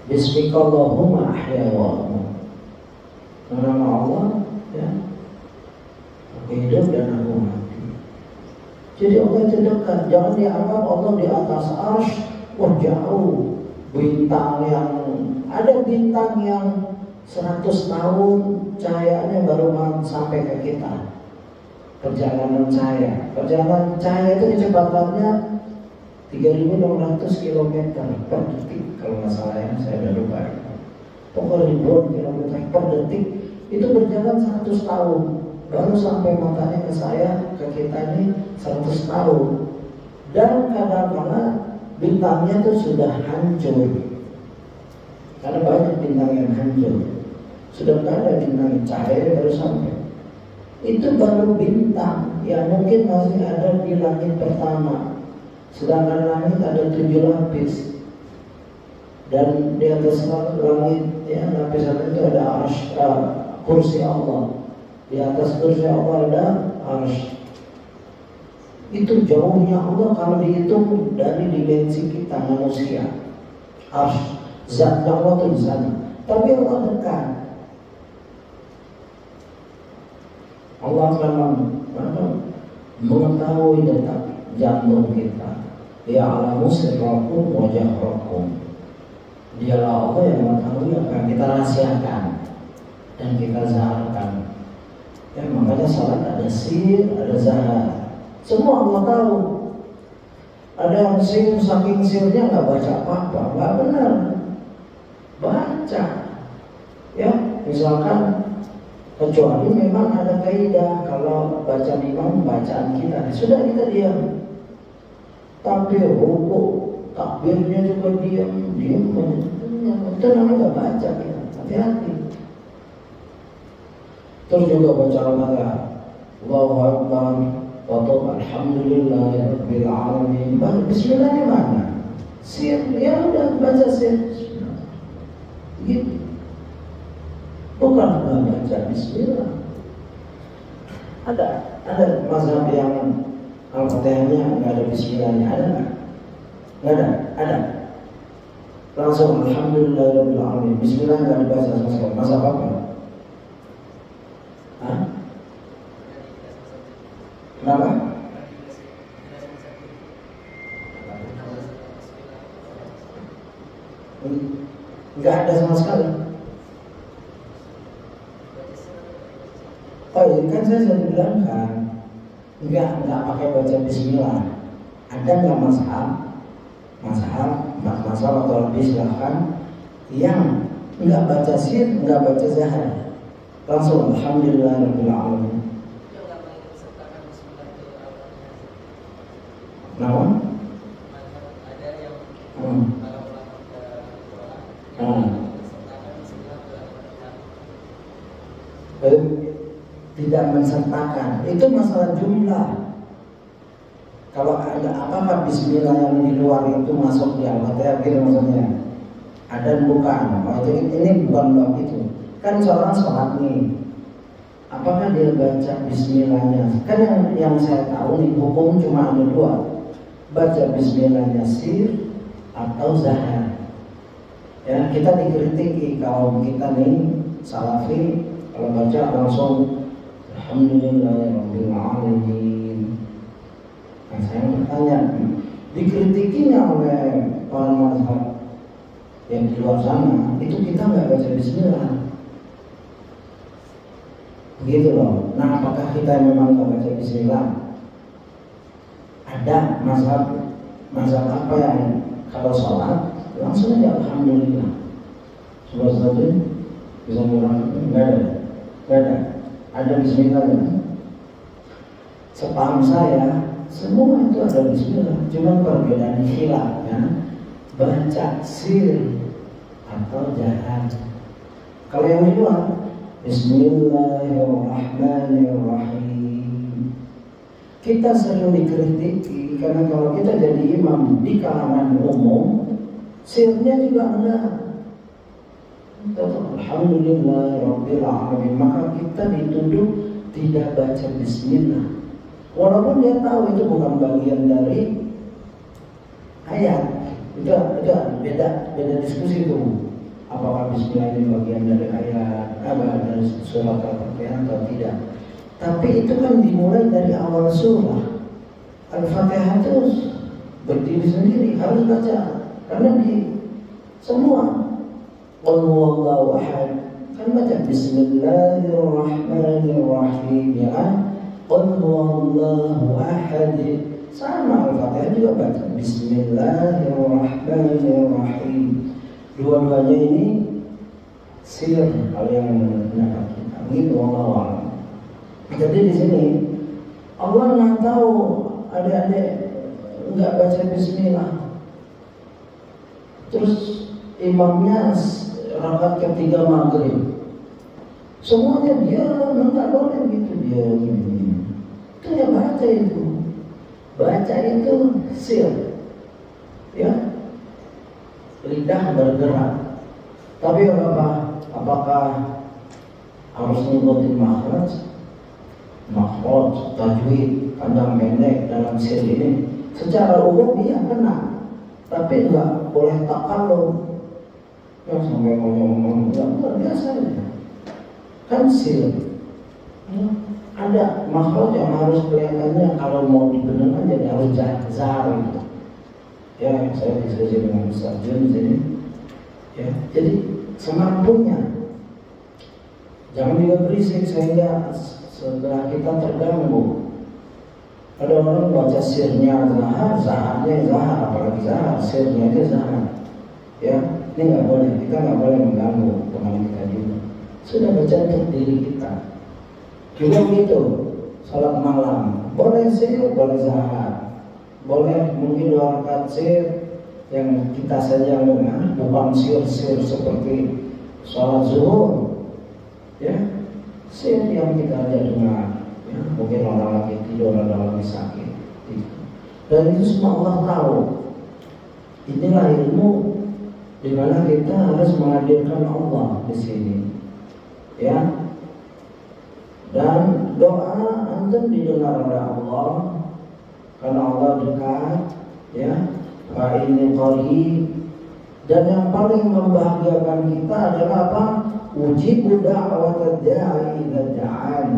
Bismikallahumma ahya wa amut. Nama Allah, ya, aku hidup dan aku mati. Jadi Allah itu dekat. Jangan dianggap Allah di atas arsy, wah jauh. Bintang yang ada, bintang yang 100 tahun cahayanya baru sampai ke kita. Perjalanan cahaya itu kecepatannya 3.600 km per detik, kalau nggak salah ya, saya udah lupa. Pokoknya ribuan kilometer per detik. Itu berjalan 100 tahun baru sampai matanya ke saya, ke kita ini 100 tahun. Dan kadang-kadang bintangnya tuh sudah hancur. Karena banyak bintang yang hancur. Sudah nggak ada bintang, cahaya baru sampai. Itu baru bintang yang mungkin masih ada di langit pertama. Sedangkan langit ada 7 lapis. Dan di atas langit, ya, lapis itu ada arsy, kursi Allah. Di atas kursi Allah ada arsy. Itu jauhnya Allah kalau dihitung dari dimensi kita manusia. Arsy, zat Allah itu di sana. Tapi Allah dekat. Allah akan mengetahui detak jantung kita. Ya'lamu sirrakum wa jahrakum. Dialah Allah yang mengetahui apa yang kita rahasiakan dan kita zaharkan. Ya, makanya salat ada sir, ada zahar. Semua Allah tahu. Ada yang sir, saking sirnya nggak baca apa-apa, nggak benar. Baca. Ya, misalkan kecuali memang ada kaidah kalau baca imam bacaan kita sudah kita diam. Tapi rukuk takbirnya juga diam itu namanya nggak baca kita, hati-hati. Terus juga baca Al-Fatihah, Allahu Akbar, wa alhamdulillahirabbil alamin. Bismillahnya mana? Sir, ya udah baca sir. Gitu. Bukan baca bismillah. Ada mazhab yang Al-Fatihahnya nggak ada bismillahnya, ada nggak? Nggak ada, ada. Langsung alhamdulillahirabbil alamin. Bismillah nggak dibaca sama sekali. Mazhab apa? Hah? Kenapa? Nggak ada sama sekali. Oh ini kan saya sudah bilang kan, nggak pakai baca bismillah. Ada nggak masalah atau lebih silahkan yang nggak baca sir, nggak baca zahar, langsung alhamdulillahirabbil alamin. Kenapa? Ada yang tidak mensertakan, itu masalah jumlah. Kalau ada apakah bismillah yang di luar itu masuk di Al-Fatihah gitu maksudnya? Ada bukan? Oh, ini bukan bab itu. Kan seorang sholat nih, apakah dia baca bismillahnya? Kan yang saya tahu nih hukum cuma ada 2, baca bismillahnya sir atau zahar. Ya, kita dikritiki kalau kita nih salafi kalau baca langsung alhamdulillahirabbil alamin. Nah, saya bertanya, dikritikinya oleh para mazhab yang di luar sana, itu kita nggak baca bismillah. Begitu loh. Nah, apakah kita memang nggak baca bismillah? Ada mazhab apa yang kalau sholat langsung aja alhamdulillah. Coba saja bisa ngulang, nggak ada. Ada bismillah kan? Sepaham saya semua itu ada bismillah, cuma perbedaan khilaf ya. Baca sir atau jahar. Kalau yang di luar bismillahirrahmanirrahim. Kita sering dikritiki karena kalau kita jadi imam di kalangan umum, sirnya juga enggak. Alhamdulillahirabbil alamin, maka kita dituduh tidak baca bismillah. Walaupun dia tahu itu bukan bagian dari ayat. Itu beda diskusi itu. Apakah bismillah ini bagian dari ayat, dari surat Al-Fatihah atau tidak. Tapi itu kan dimulai dari awal surah. Al-Fatihah itu berdiri sendiri, harus baca. Karena di semua Qul huwallahu ahad kan baca bismillahirrahmanirrahim, ya kan? Qul huwallahu ahad. Sama Al-Fatihah juga baca bismillahirrahmanirrahim. Dua-duanya ini sir kalau yang mendapat kita. Begitu Allah. Jadi di sini Allah nggak tahu adik-adik nggak baca bismillah. terus imamnya rakaat ketiga maghrib, semuanya dia nggak boleh gitu, dia gini. Itu ya baca itu sir, ya, lidah bergerak. Tapi apakah harus ngikutin makhraj, tajwid, panjang pendek dalam sir ini? Secara umum dia kena, tapi nggak boleh takalluf. Ya sampai ngomong nggak biasa aja. Kan sir, ada makhluk yang harus kelihatannya, kalau mau dibeneran jadi harus zahar gitu. Ya, saya diskusi dengan Ustaz Jun sini. Ya, jadi semampunya. Jangan juga berisik sehingga setelah kita terganggu. Ada orang baca sirnya zaharnya zahar, apalagi zahar, sirnya itu zahar. Ya, ini nggak boleh, kita nggak boleh mengganggu teman kita juga. Sudah baca untuk diri kita. Juga begitu, salat malam boleh sir, boleh zahar, boleh mungkin 2 rakaat sir yang kita saja dengar, bukan sir seperti salat zuhur, ya, sir yang kita aja dengar, ya, mungkin orang lagi tidur, orang lagi sakit, dan itu semua Allah tahu. Inilah ilmu di mana kita harus menghadirkan Allah di sini, ya. Dan doa antum didengar oleh Allah karena Allah dekat, ya. Fa inni qarib. Dan yang paling membahagiakan kita adalah apa? Ujibu da'watad da'i idza da'an.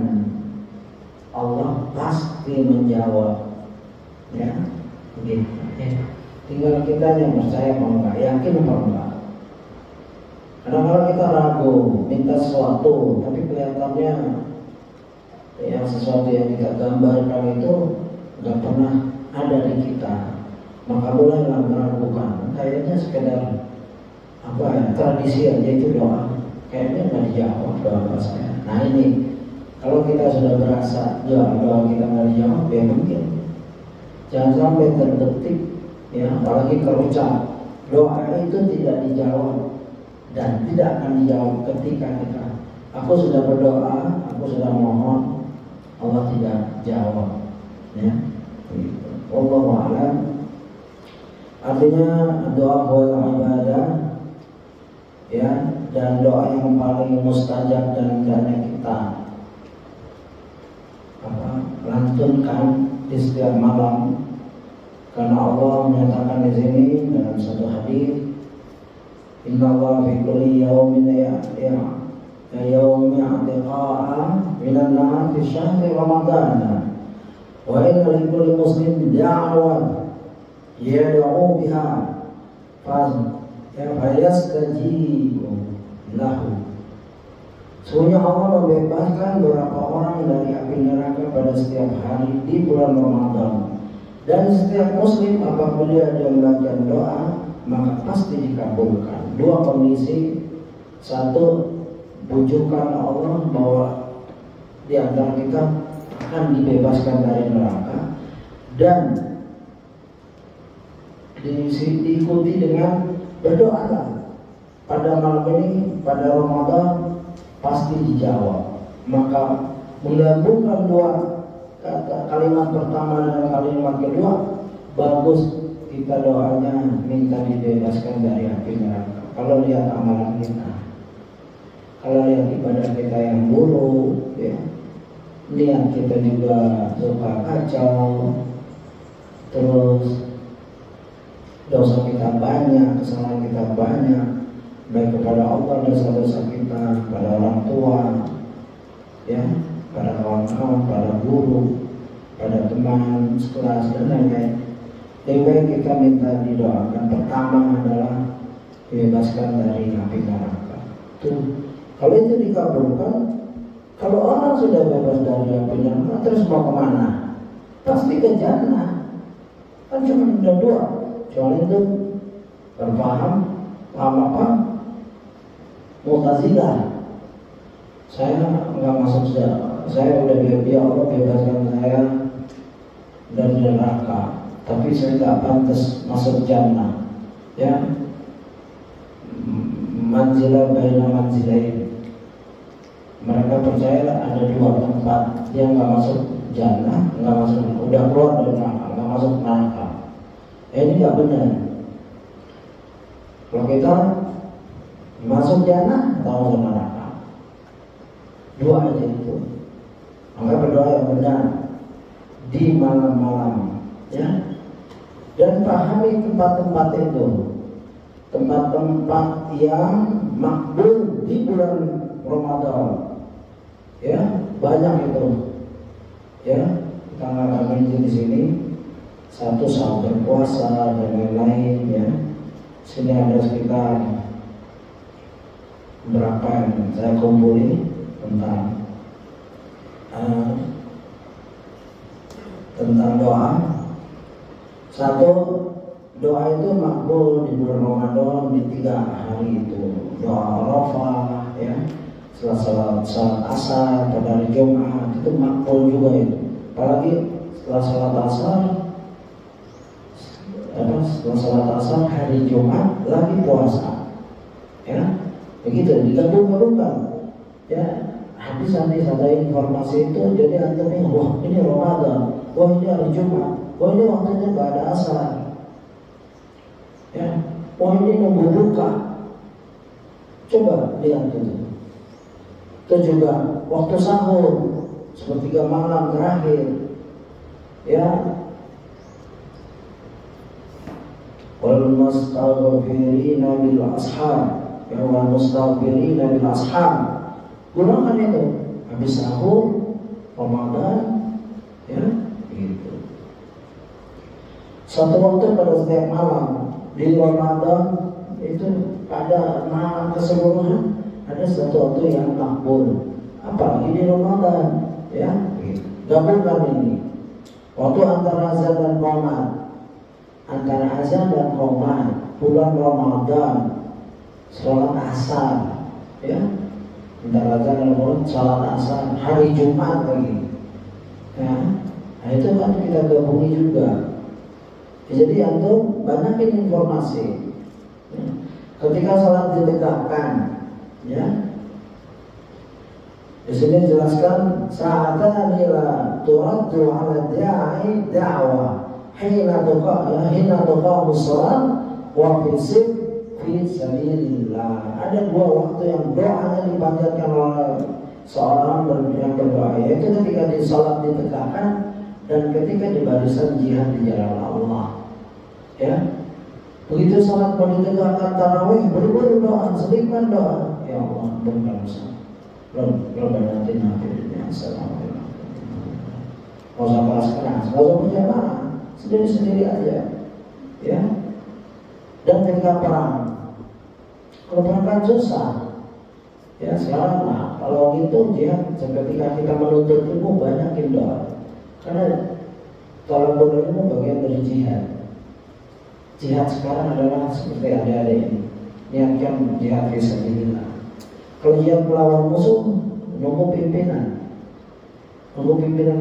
Allah pasti menjawab, ya. Begitu. Ya. Tinggal kita yang percaya apa enggak, yakin apa enggak. Kadang-kadang kita ragu, minta sesuatu, tapi kelihatannya yang sesuatu yang kita gambarkan itu nggak pernah ada di kita. Maka mulailah meragukan. Kayaknya sekedar apa ya, tradisi aja itu doa. Kayaknya nggak dijawab doa saya. Nah ini, kalau kita sudah berasa doa kita nggak dijawab, ya mungkin. Jangan sampai terdetik, ya, apalagi terucap doa itu tidak dijawab dan tidak akan dijawab ketika kita aku sudah berdoa, aku sudah mohon, Allah tidak jawab, ya. Wallahu a'lam. Artinya doa wal ibadah, ya, dan doa yang paling mustajab dan hendaknya kita lantunkan di setiap malam. Karena Allah menyatakan di sini dalam satu hadis, Inna Allah fi kulli yawmin yawmi i'tiqa'a minan nar fi syahri Ramadan, wa inna li kulli muslim da'wah yad'u biha fayastajibu lahu. Sesungguhnya Allah membebaskan beberapa orang dari api neraka pada setiap hari di bulan Ramadan. Dan setiap muslim apabila dia membacakan doa maka pasti dikabulkan. 2 kondisi. 1, bujukan Allah bahwa di antara kita akan dibebaskan dari neraka, dan diikuti dengan berdoalah pada malam ini, pada Ramadan pasti dijawab. Maka menggabungkan 2 kalimat pertama dan kalimat kedua, bagus kita doanya minta dibebaskan dari api neraka. Kalau lihat amalan kita, kalau lihat ibadah kita yang buruk, ya, lihat kita juga suka kacau, terus dosa kita banyak, kesalahan kita banyak, baik kepada Allah, dosa-dosa kita, pada orang tua, ya, pada kawan-kawan, pada guru, pada teman sekelas dan lain-lain. Lebih baik kita minta didoakan. Pertama adalah dibebaskan dari api neraka. Tuh, kalau itu dikabulkan, kalau orang sudah bebas dari api neraka, terus mau kemana? Pasti ke jannah. Kan cuma ada 2. Kecuali itu berpaham, paham apa? Mu'tazilah. Saya nggak masuk surga. Saya udah ya Allah bebaskan saya dari neraka, tapi saya nggak pantas masuk jannah, ya. manzilah baina manzilain. Mereka percaya ada dua tempat yang nggak masuk jannah, nggak masuk, udah keluar dari neraka, nggak masuk neraka. Ini nggak benar. Kalau kita masuk jannah atau masuk neraka, dua aja itu. Maka berdoa yang benar di malam-malam, ya. Dan pahami tempat-tempat itu, tempat-tempat yang makbul di bulan Ramadan, ya, banyak itu, ya. Kita nggak akan rinci di sini. Satu saat berpuasa dan lain-lain, ya. Sini ada sekitar berapa yang saya kumpuli tentang doa. Satu, doa itu makbul di bulan Ramadan di 3 hari itu. Doa Arafah, ya, setelah salat asar pada hari Jumat itu makbul juga itu. Apalagi setelah salat asar, setelah salat asar hari Jumat lagi puasa, ya, begitu digabung-gabungkan, ya. Habis ada informasi itu, jadi antumnya, wah ini Ramadan, wah ini hari Jumat, wah ini waktunya nggak ada asar, ya, wah ini nunggu buka. Coba lihat itu. Itu juga waktu sahur, sepertiga malam terakhir, ya. Wal mustaghfirina bil ashar, ya, wal mustaghfirina bil ashar. Gunakan itu habis sahur Ramadan, ya, gitu. Satu waktu pada setiap malam di Ramadan itu pada malam keseluruhan ada satu waktu yang makbul. Apalagi di Ramadan, ya, gitu. Gabungkan ini. Waktu antara azan dan qomat, antara azan dan qomat, bulan Ramadan, sholat asar, ya. Antara azan dan qomat, sholat asar, hari Jumat lagi, ya. Nah itu kan kita gabungi juga. Jadi antum banyakin informasi, ya. Ketika sholat ditegakkan, ya, di sini jelaskan sa'atan ila turaddu 'ala da'i da'wa hina tuqamu shalah wa fi sabilillah. Ada 2 waktu yang doanya dipanjatkan oleh seorang yang berdoa, yaitu ketika di salat ditegakkan dan ketika di barisan jihad di jalan Allah, ya. Begitu salat mau ditegakkan tarawih, buru-buru doa, selipkan doa, ya Allah berikan usaha, Rabbana atina fid dunya hasanah wa fil akhirati hasanah. Mau keras-keras, mau berjamaah, sendiri-sendiri aja, ya. Dan ketika perang, kalau perang kan susah, ya. Sekarang nah, kalau gitu jihad, ketika kita menuntut ilmu banyakin doa, karena talabul ilmu bagian dari jihad. Jihad sekarang adalah seperti adik-adik ini, niatkan jihad fisabilillah. Kalau jihad melawan musuh, nunggu pimpinan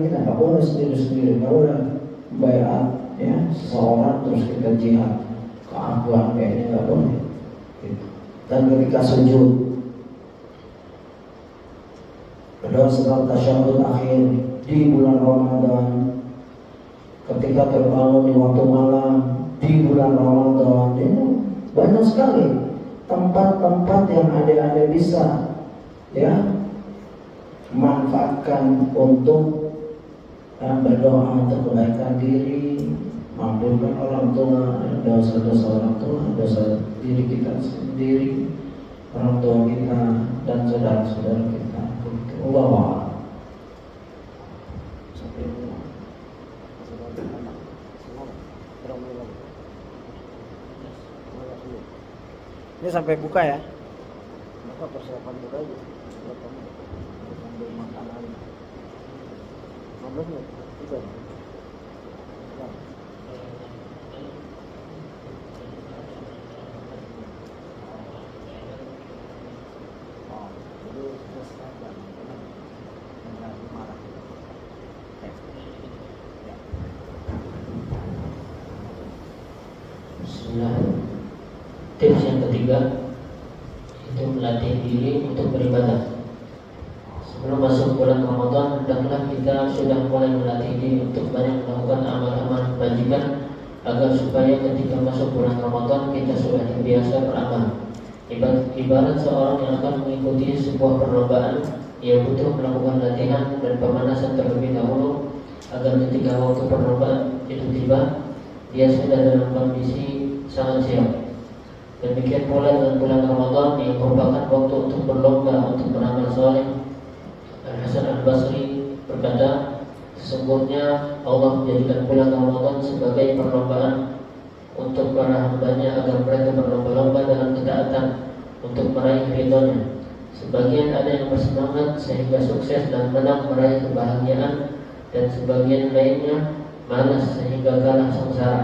kita, nggak boleh sendiri-sendiri, nggak boleh bayar, ya, seseorang terus kita jihad ke Afgan, kayaknya nggak boleh. Gitu. Dan ketika sujud, berdoa setelah tasyahud akhir di bulan Ramadan, ketika terbangun di waktu malam di bulan Ramadan, ini banyak sekali tempat-tempat yang ada bisa, ya, manfaatkan untuk berdoa untuk kebaikan diri, mampukan orang tua, dosa-dosa orang tua, dosa diri kita sendiri, orang tua kita dan saudara-saudara kita. Allah. Ini sampai buka ya? Maka persiapan buka aja. Sambil makanan. 15 menit. Itu. Bismillah. Tips yang ketiga, itu melatih diri untuk beribadah. Sebelum masuk bulan Ramadan, hendaklah kita sudah mulai melatih diri untuk banyak melakukan amal-amal kebajikan agar supaya ketika masuk bulan Ramadan kita sudah terbiasa beramal. Ibarat seorang yang akan mengikuti sebuah perlombaan, ia butuh melakukan latihan dan pemanasan terlebih dahulu agar ketika waktu perlombaan itu tiba, dia sudah dalam kondisi sangat siap. Demikian pula dengan bulan Ramadan yang merupakan waktu untuk berlomba untuk beramal saleh. Al-Hasan Al-Basri berkata, sesungguhnya Allah menjadikan bulan Ramadan sebagai perlombaan untuk para hambanya agar mereka berlomba-lomba dalam ketaatan untuk meraih ridhonya. Sebagian ada yang bersemangat sehingga sukses dan menang meraih kebahagiaan, dan sebagian lainnya malas sehingga kalah sengsara.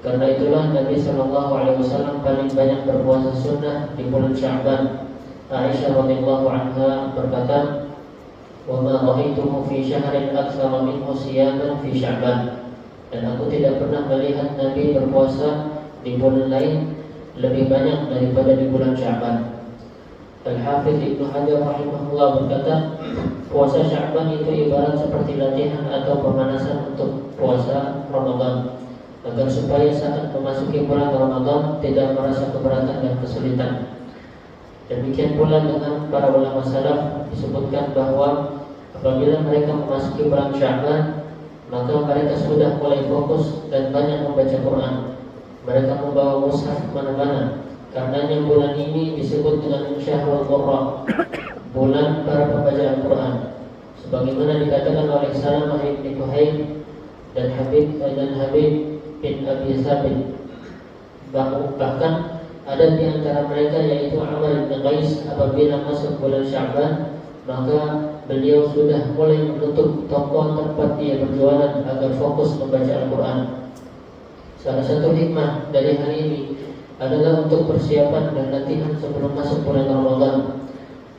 Karena itulah Nabi SAW paling banyak berpuasa sunnah di bulan Sya'ban. Aisyah radhiyallahu anha berkata, "Wa ma ra'aituhu fi syahrin aktsara minhu siyaman fi Sya'ban." Dan aku tidak pernah melihat Nabi berpuasa di bulan lain lebih banyak daripada di bulan Sya'ban. Al-Hafidz Ibnu Hajar rahimahullah berkata, puasa Sya'ban itu ibarat seperti latihan atau pemanasan untuk puasa Ramadan, agar supaya saat memasuki bulan Ramadan tidak merasa keberatan dan kesulitan. Demikian pula dengan para ulama salaf, disebutkan bahwa apabila mereka memasuki bulan Sya'ban, maka mereka sudah mulai fokus dan banyak membaca Quran. Mereka membawa mushaf kemana-mana. Karenanya bulan ini disebut dengan Syahrul Qurra, bulan para pembaca Al-Quran. Sebagaimana dikatakan oleh Salamah bin Kuhail dan Habib bin Abi Thabit. Bahkan ada di antara mereka yaitu Amr bin Qais, apabila masuk bulan Sya'ban, maka beliau sudah mulai menutup toko tempat dia berjualan agar fokus membaca Al-Quran. Salah satu hikmah dari hal ini adalah untuk persiapan dan latihan sebelum masuk bulan Ramadan.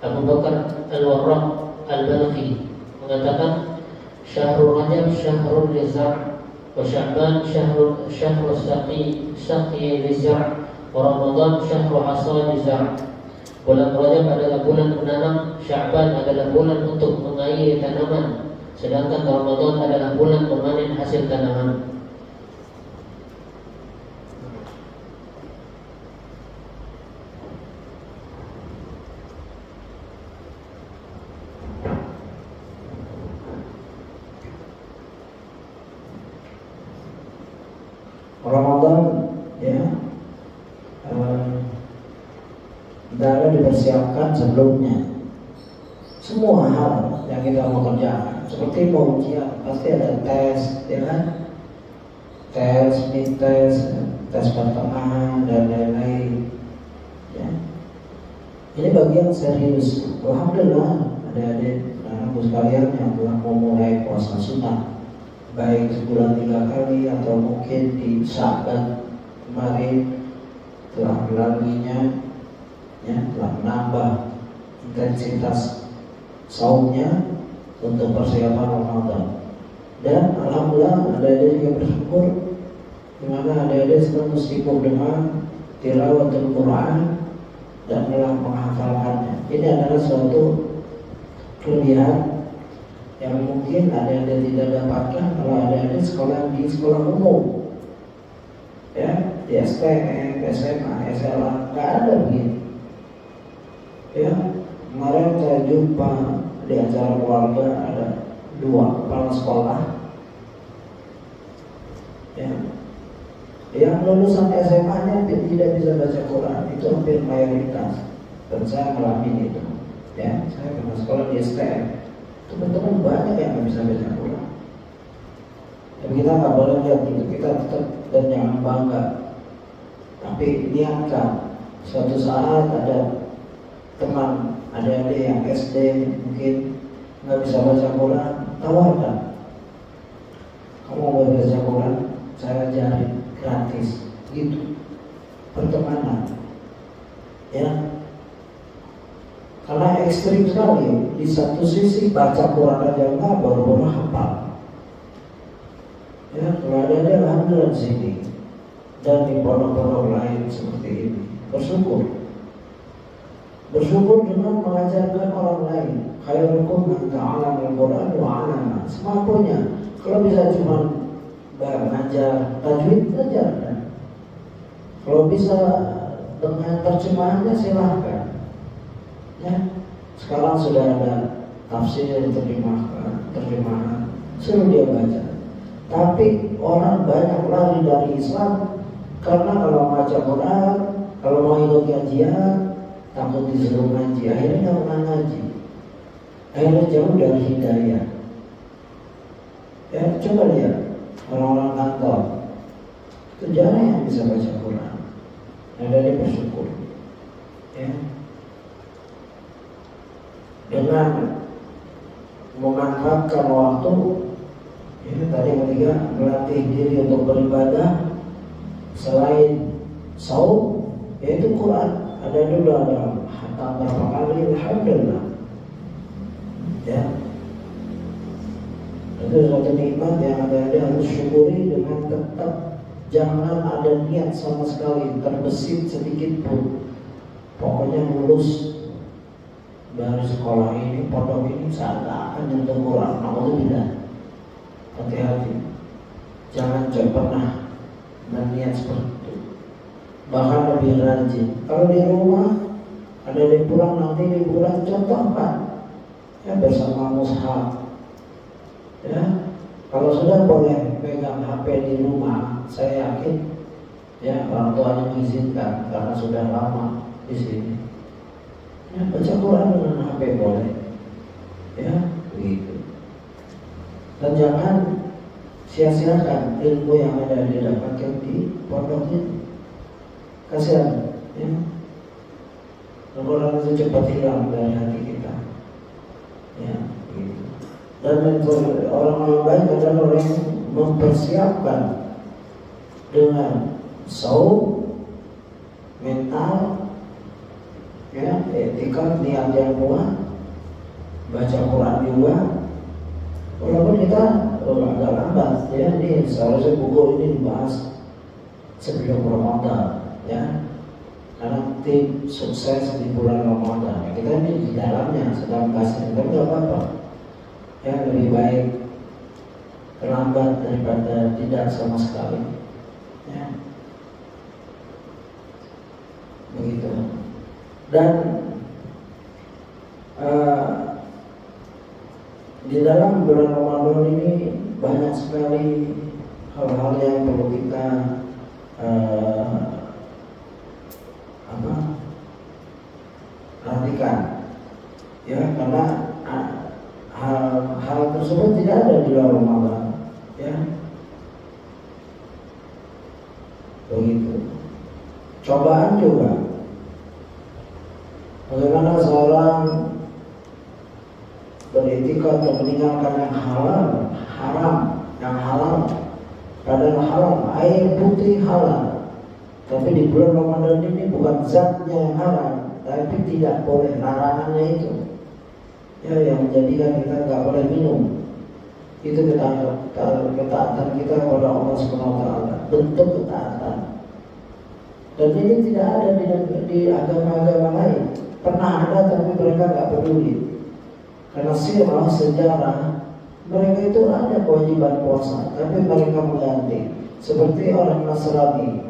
Abu Bakar Al-Warraq Al-Balqi mengatakan, Syahrul Rajab syahrul liza' wa Sya'ban syahrul saqi liza' wa Ramadan syahrul hasad liza'. Bulan Rajab adalah bulan menanam, Sya'ban adalah bulan untuk mengairi tanaman, sedangkan Ramadan adalah bulan memanen hasil tanaman. Ramadan hendaknya dipersiapkan sebelumnya. Semua hal yang kita mau kerjakan, seperti mau ujian, pasti ada tes, ya kan? Tes, tes pertengahan dan lain-lain. Ya. Ini bagian serius. Alhamdulillah, adik-adik dan aku sekalian yang telah mau mulai puasa sunnah, baik sebulan 3 kali atau mungkin di Sya'ban kemarin telah melaluinya, ya, telah menambah intensitas saumnya untuk persiapan Ramadan. Dan alhamdulillah adik-adik juga bersyukur di mana adik-adik sedang sibuk dengan tilawatul Quran dan telah menghafalkannya. Ini adalah suatu kelebihan yang mungkin adik-adik tidak dapatkan kalau adik-adik sekolah di sekolah umum, ya, di STM, SMA, SLA, nggak ada begitu. Ya, kemarin saya jumpa di acara keluarga ada 2 kepala sekolah, ya, yang lulusan SMA-nya tidak bisa baca Quran, itu hampir mayoritas, dan saya ngalamin itu. Ya, saya pernah sekolah di STM. Teman-teman banyak yang nggak bisa baca Quran. Dan kita nggak boleh lihat itu, kita tetap dan jangan bangga. Tapi niatkan suatu saat ada teman adik-adik yang SD mungkin nggak bisa baca Quran, tawarkan. Kamu mau baca Quran, saya ajarin gratis, gitu. Pertemanan, ya. Karena ekstrim sekali. Di satu sisi baca Quran aja enggak, baru hafal. Ya, kalau ada alhamdulillah di sini dan di pondok-pondok lain seperti ini, bersyukur. Bersyukur dengan mengajarkan orang lain. Khairukum man ta'allama al-Qur'an wa 'allama. Semampunya. Kalau bisa cuma ngajar tajwid, ajarkan. Kalau bisa dengan terjemahannya silahkan. Ya, sekarang sudah ada tafsir terjemahan, suruh dia baca. Tapi orang banyak lari dari Islam karena kalau baca Quran, kalau mau ikut kajian, takut disuruh ngaji, akhirnya nggak pernah ngaji, akhirnya jauh dari hidayah. Ya, coba lihat orang-orang kantor, itu jarang yang bisa baca Quran. Ada dia bersyukur, ya. Dengan memanfaatkan waktu, ya, tadi ketiga melatih diri untuk beribadah selain saum, yaitu Quran. Ada dulu ada hatam berapa kali, alhamdulillah, ya. Itu suatu nikmat yang ada harus syukuri dengan tetap jangan ada niat sama sekali terbesit sedikit pun. Pokoknya lulus dari sekolah ini, pondok ini saat akan nyentuh Quran. Alhamdulillah, hati-hati, jangan pernah berniat seperti itu. Bahkan lebih rajin. Kalau di rumah ada liburan, nanti liburan contohkan, ya, bersama mushaf. Ya, kalau sudah boleh pegang HP di rumah, saya yakin, ya, orang tuanya mengizinkan karena sudah lama di sini. Ya, baca Quran dengan HP boleh, ya, begitu. Dan jangan sia-siakan ilmu yang ada didapatkan di pondok ini. Kasihan, ya. Quran itu cepat hilang dari hati kita, ya, begitu. Dan orang yang baik adalah orang yang mempersiapkan dengan saum, mental, ya, etika, niat yang kuat, baca Quran juga. Walaupun kita agak lambat, ya, ini seharusnya buku ini dibahas sebelum Ramadan, ya, karena tim sukses di bulan Ramadan. Ya, kita ini di dalamnya sedang kasih, tapi nggak apa-apa. Ya, lebih baik terlambat daripada tidak sama sekali, ya, begitu. Dan di dalam bulan Ramadan ini banyak sekali hal-hal yang perlu kita perhatikan, ya, karena hal tersebut tidak ada di luar Ramadan, ya, begitu. Cobaan juga, bagaimana seorang beritikad untuk meninggalkan yang haram, yang halal, padahal halal, air putih halal, tapi di bulan Ramadan ini bukan zatnya yang haram, tapi tidak boleh, larangannya itu, ya, yang menjadikan kita nggak boleh minum. Itu ketaatan kita kepada Allah Subhanahu Wa Taala, bentuk ketaatan. Dan ini tidak ada di agama-agama lain. Pernah ada tapi mereka nggak peduli. Karena sirah sejarah mereka itu ada kewajiban puasa, tapi mereka mengganti. Seperti orang Nasrani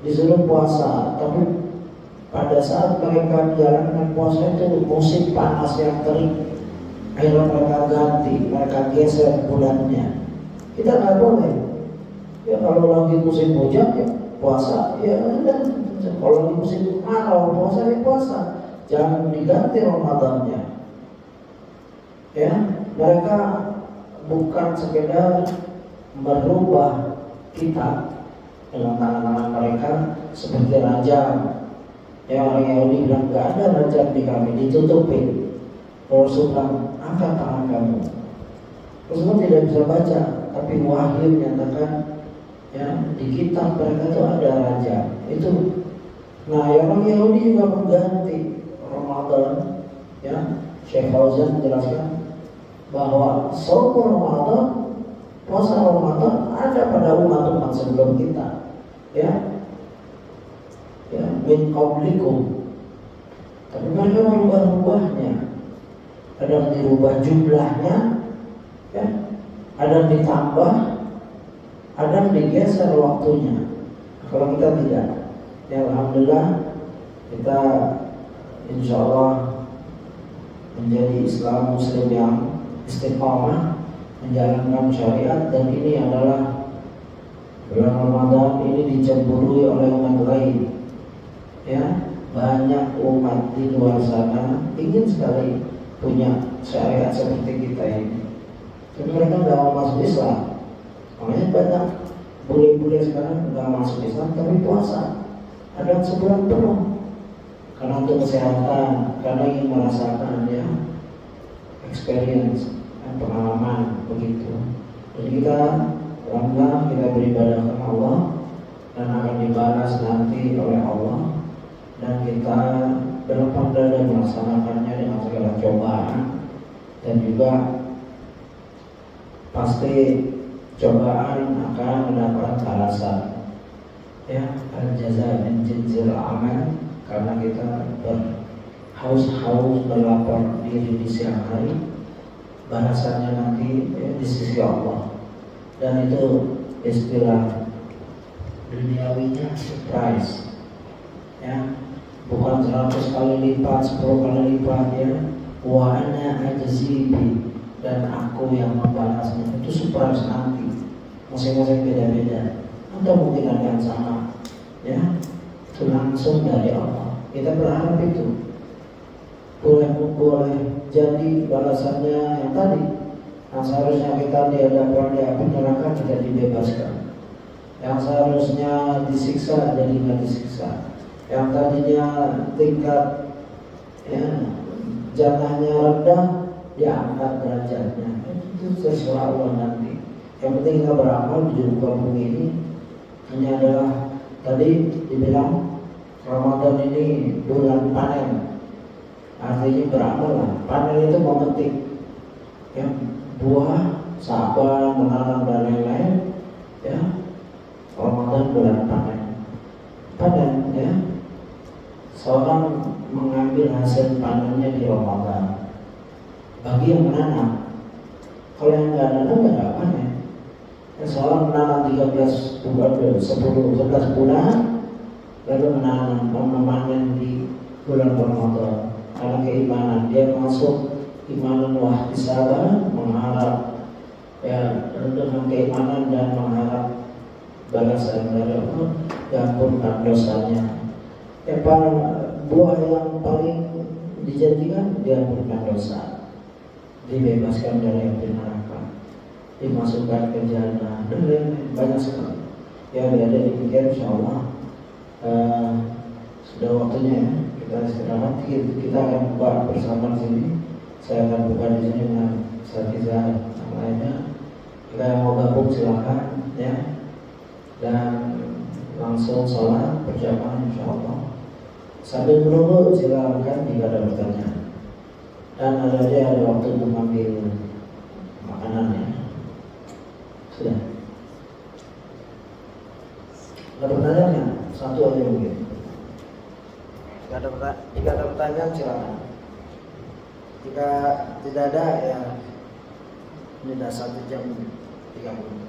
disuruh puasa, tapi pada saat mereka menjalankan puasa itu musim panas yang terik, akhirnya mereka ganti, mereka geser bulannya. Kita nggak boleh. Ya, kalau lagi musim hujan ya puasa, ya, dan kalau lagi musim kemarau puasa ya puasa. Jangan diganti Ramadannya. Ya, mereka bukan sekedar merubah kita dengan tangan-tangan mereka seperti rajam. Ya, orang Yahudi bilang nggak ada rajam di kami, ditutupin. Rasul bilang angkat tangan kamu. Rasul tidak bisa baca, tapi wahyu menyatakan, ya, di kitab mereka itu ada rajam. Itu. Nah, orang Yahudi juga mengganti Ramadan, ya. Syekh Fauzan menjelaskan bahwa saum Ramadan, puasa Ramadan ada pada umat-umat sebelum kita, ya, ya, min qablikum, Tapi mereka merubah-rubahnya. Ada yang dirubah jumlahnya, ya, ada yang ditambah, ada yang digeser waktunya. Kalau kita tidak, ya alhamdulillah kita insya Allah menjadi Islam Muslim yang istiqamah menjalankan syariat, dan ini adalah bulan Ramadan ini dicemburui oleh umat lain. Ya, banyak umat di luar sana ingin sekali punya syariat seperti kita ini. Tapi mereka nggak mau masuk Islam. Makanya banyak bule-bule sekarang nggak masuk Islam tapi puasa. Ada yang sebulan penuh karena untuk kesehatan, karena ingin merasakan ya experience dan pengalaman begitu. Jadi kita alhamdulillah kita beribadah kepada Allah dan akan dibalas nanti oleh Allah, dan kita berlapang dada melaksanakannya dengan segala cobaan, dan juga pasti cobaan akan mendapat balasan. Ya, al-jaza min jinsil amal, karena kita berhaus-haus berlapar diri di siang hari, balasannya nanti ya, di sisi Allah. Dan itu istilah duniawinya surprise, ya, bukan 100 kali lipat, 10 kali lipat, ya, wa ana ajzibi, dan aku yang membalasnya. Itu surprise nanti, masing-masing beda-beda. Atau mungkin ada yang sama, ya, itu langsung dari Allah. Kita berharap itu boleh jadi balasannya yang tadi, yang seharusnya kita dihadapkan di api neraka tidak dibebaskan, yang seharusnya disiksa jadi nggak disiksa, yang tadinya tingkat ya jannahnya rendah diangkat derajatnya. Itu sesuai Allah nanti. Yang penting kita beramal di muka bumi ini. Hanya adalah tadi dibilang Ramadan ini bulan panen, artinya beramal lah. Panen itu memetik ya, buah, sabar, menanam dan lain-lain. Ya, Ramadan bulan panen, ya. Seorang mengambil hasil panennya di Ramadan. Bagi yang menanam, kalau yang nggak nanam nggak panen. Seorang menanam 13 bulan, 11 bulan, lalu menanam, memanen di bulan Ramadan. Karena keimanan, dia masuk imanan wahtisaba, mengharap ya dengan keimanan dan mengharap balasan dari Allah, diampunkan dosanya. Ya, buah yang paling dijanjikan diampunkan dosa, dibebaskan dari api neraka, dimasukkan ke jannah, dan lain-lain banyak sekali. Ya, ada demikian insyaallah. Sudah waktunya ya kita istirahat. Kita akan buka bersama di sini. Saya akan buka di sini dengan Satizah yang lainnya. Kita yang mau gabung silakan ya, dan langsung sholat berjamaah insyaallah. Sambil menunggu silakan jika ada pertanyaan. Dan ada waktu untuk ambil makanannya. Sudah. Ada pertanyaan ya? Satu aja mungkin. Jika ada pertanyaan silakan. Jika tidak ada ya ini dah 1 jam 30.